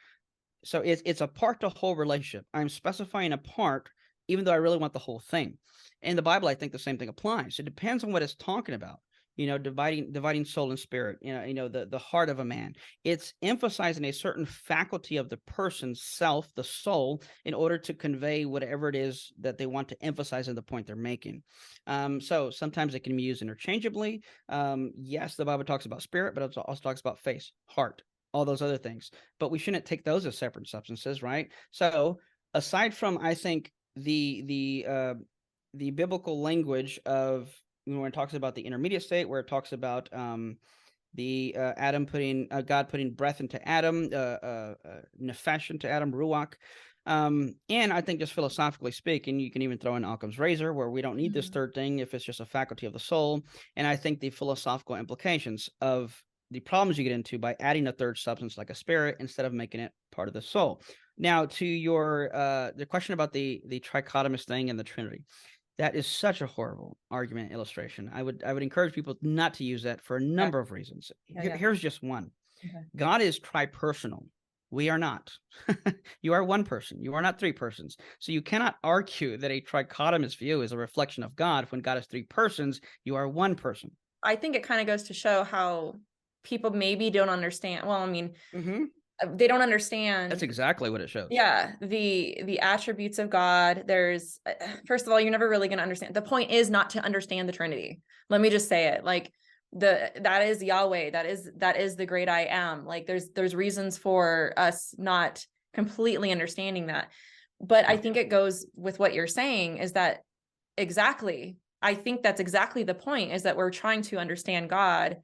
So it's a part to whole relationship. I'm specifying a part, even though I really want the whole thing. In the Bible, I think the same thing applies. It depends on what it's talking about. Dividing soul and spirit. The heart of a man. It's emphasizing a certain faculty of the person's self, the soul, in order to convey whatever it is that they want to emphasize in the point they're making. So sometimes it can be used interchangeably. Yes, the Bible talks about spirit, but it also talks about face, heart, all those other things, but we shouldn't take those as separate substances, right? So aside from, I think, the biblical language of when it talks about the intermediate state, where it talks about God putting breath into Adam, nefesh into Adam, ruach. And I think just philosophically speaking, you can even throw in Occam's razor, where we don't need this third thing if it's just a faculty of the soul. And I think the philosophical implications of the problems you get into by adding a third substance like a spirit instead of making it part of the soul. Now, to your the question about the trichotomist thing and the Trinity, that is such a horrible argument illustration. I would encourage people not to use that for a number of reasons. Here's just one. God is tripersonal. We are not. You are one person. You are not three persons. So you cannot argue that a trichotomist view is a reflection of God when God is three persons. You are one person.
I think it kind of goes to show how people maybe don't understand. Well, I mean, they don't understand.
That's exactly what it shows.
Yeah. The attributes of God. There's, first of all, you're never really going to understand. The point is not to understand the Trinity. Let me just say it. Like that is Yahweh. That is the great I am. Like there's reasons for us not completely understanding that. But I think it goes with what you're saying is that exactly, I think that's exactly the point, is that we're trying to understand God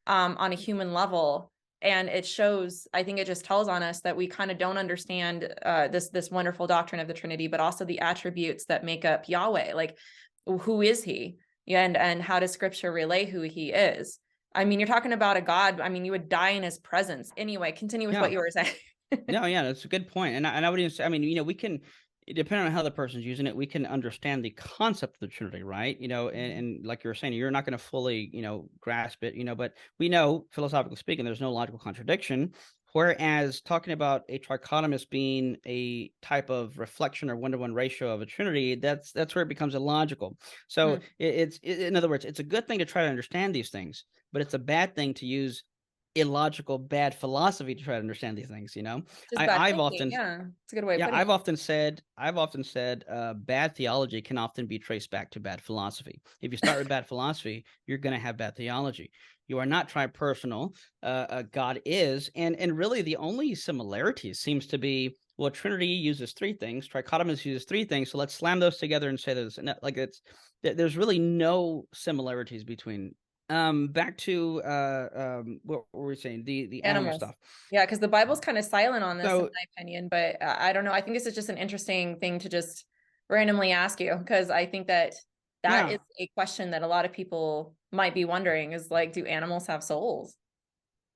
on a human level. And it shows, I think it just tells on us that we kind of don't understand this wonderful doctrine of the Trinity, but also the attributes that make up Yahweh. Like, who is he? And how does scripture relay who he is? I mean, you're talking about a God. I mean, you would die in his presence. Anyway, continue with what you were saying.
No, yeah, that's a good point. And I would even say, I mean, we can, depending on how the person's using it, we can understand the concept of the Trinity, right? And like you were saying, you're not going to fully, grasp it, but we know, philosophically speaking, there's no logical contradiction. Whereas talking about a trichotomous being a type of reflection or one-to-one ratio of a Trinity, that's where it becomes illogical. So in other words, it's a good thing to try to understand these things, but it's a bad thing to use illogical, bad philosophy to try to understand these things.
Just bad thinking. Yeah, it's a good way of putting it.
I've often said bad theology can often be traced back to bad philosophy. If you start with bad philosophy, you're going to have bad theology. You are not tripersonal. God is, and really the only similarities seems to be, well, Trinity uses three things, trichotomous uses three things, so let's slam those together and say there's really no similarities between. Back to what were we saying? The animal stuff.
Yeah, because the Bible's kind of silent on this, in my opinion. But I don't know. I think this is just an interesting thing to just randomly ask you, because I think that is a question that a lot of people might be wondering: is like, do animals have souls?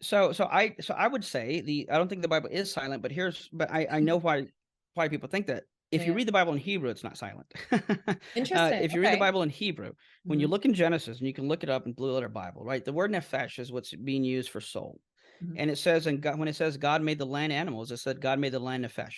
So I would say I don't think the Bible is silent, but I know why people think that. If you read the Bible in Hebrew, it's not silent.
Interesting.
If you read the Bible in Hebrew, when you look in Genesis, and you can look it up in Blue Letter Bible, right? The word nefesh is what's being used for soul. And it says, when it says God made the land animals, it said God made the land nefesh.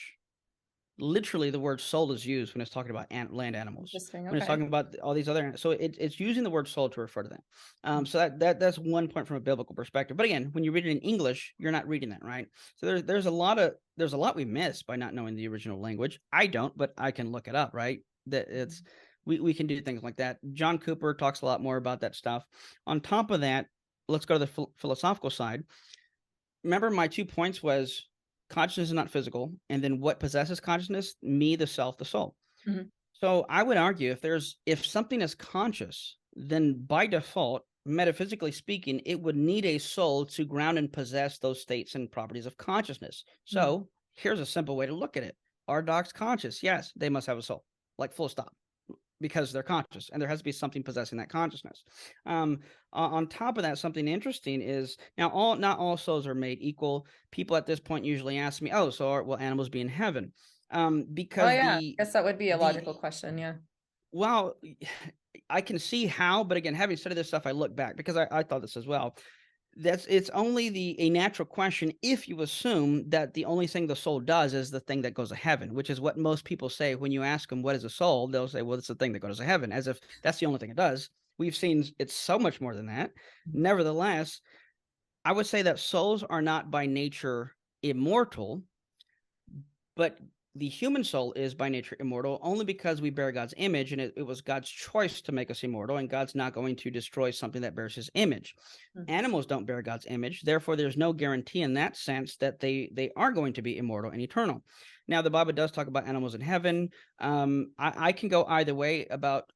Literally, the word soul is used when it's talking about land animals. When it's talking about all these other, so it's using the word soul to refer to them. So that's one point from a biblical perspective. But again, when you read it in English, you're not reading that, right? So there's a lot we miss by not knowing the original language. I don't, but I can look it up, right? We can do things like that. John Cooper talks a lot more about that stuff. On top of that, let's go to the philosophical side. Remember, my 2 points was consciousness is not physical, and then what possesses consciousness? Me, the self, the soul. So I would argue if something is conscious, then by default, metaphysically speaking, it would need a soul to ground and possess those states and properties of consciousness. So here's a simple way to look at it. Are dogs conscious? Yes, they must have a soul, like full stop, because they're conscious, and there has to be something possessing that consciousness. On top of that, something interesting is now not all souls are made equal. People at this point usually ask me, "Oh, so will animals be in heaven?" Because
I guess that would be a logical question. Yeah.
Well, I can see how, but again, having studied this stuff, I look back because I thought this as well. It's only a natural question if you assume that the only thing the soul does is the thing that goes to heaven, which is what most people say when you ask them what is a soul. They'll say, well, it's the thing that goes to heaven, as if that's the only thing it does. We've seen it's so much more than that. Nevertheless, I would say that souls are not by nature immortal, but the human soul is by nature immortal only because we bear God's image, and it was God's choice to make us immortal, and God's not going to destroy something that bears his image. Animals don't bear God's image. Therefore, there's no guarantee in that sense that they are going to be immortal and eternal. Now, the Bible does talk about animals in heaven. I can go either way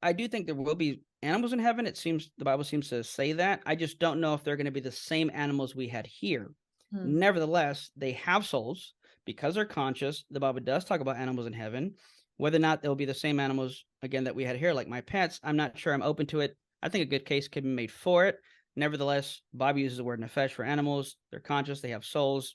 I do think there will be animals in heaven. The Bible seems to say that. I just don't know if they're going to be the same animals we had here. Nevertheless, they have souls. Because they're conscious, the Bible does talk about animals in heaven. Whether or not they'll be the same animals, again, that we had here, like my pets, I'm not sure. I'm open to it. I think a good case can be made for it. Nevertheless, Bob uses the word nefesh for animals. They're conscious, they have souls,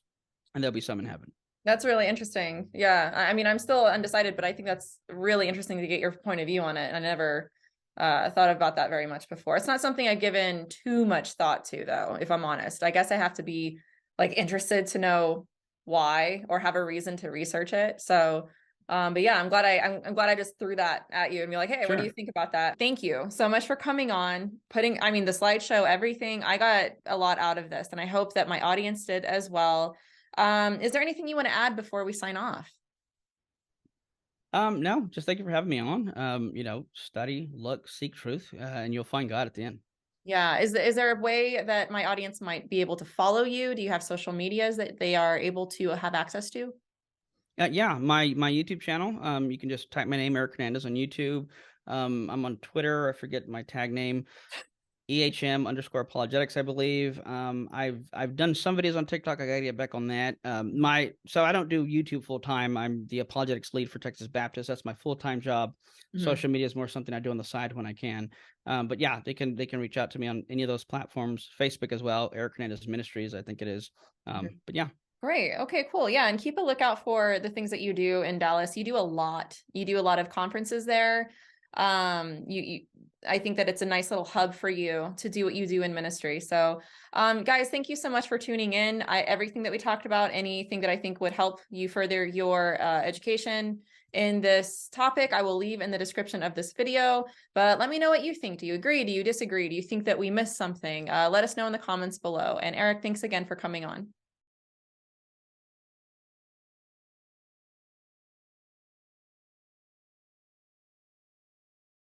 and there'll be some in heaven.
That's really interesting. Yeah. I mean, I'm still undecided, but I think that's really interesting to get your point of view on it. I never thought about that very much before. It's not something I've given too much thought to, though, if I'm honest. I guess I have to be like interested to know why or have a reason to research it. So but yeah, I'm glad I just threw that at you and be like, hey, what do you think about that? Thank you so much for coming on, the slideshow, everything. I got a lot out of this, and I hope that my audience did as well. Is there anything you want to add before we sign off?
No, just thank you for having me on. Study, look, seek truth, and you'll find God at the end.
Yeah. Is there a way that my audience might be able to follow you? Do you have social medias that they are able to have access to?
Yeah, my YouTube channel. You can just type my name, Eric Hernandez, on YouTube. I'm on Twitter. I forget my tag name. EHM_apologetics, I believe. I've done some videos on TikTok. I gotta get back on that. So I don't do YouTube full time. I'm the apologetics lead for Texas Baptist. That's my full-time job. Social media is more something I do on the side when I can. But yeah, they can reach out to me on any of those platforms. Facebook as well. Eric Hernandez Ministries, I think it is. But yeah.
Great. Okay, cool. Yeah. And keep a lookout for the things that you do in Dallas. You do a lot. You do a lot of conferences there. I think that it's a nice little hub for you to do what you do in ministry. So, guys, thank you so much for tuning in. Everything that we talked about, anything that I think would help you further your education in this topic, I will leave in the description of this video. But let me know what you think. Do you agree? Do you disagree? Do you think that we missed something? Let us know in the comments below. And Eric, thanks again for coming on.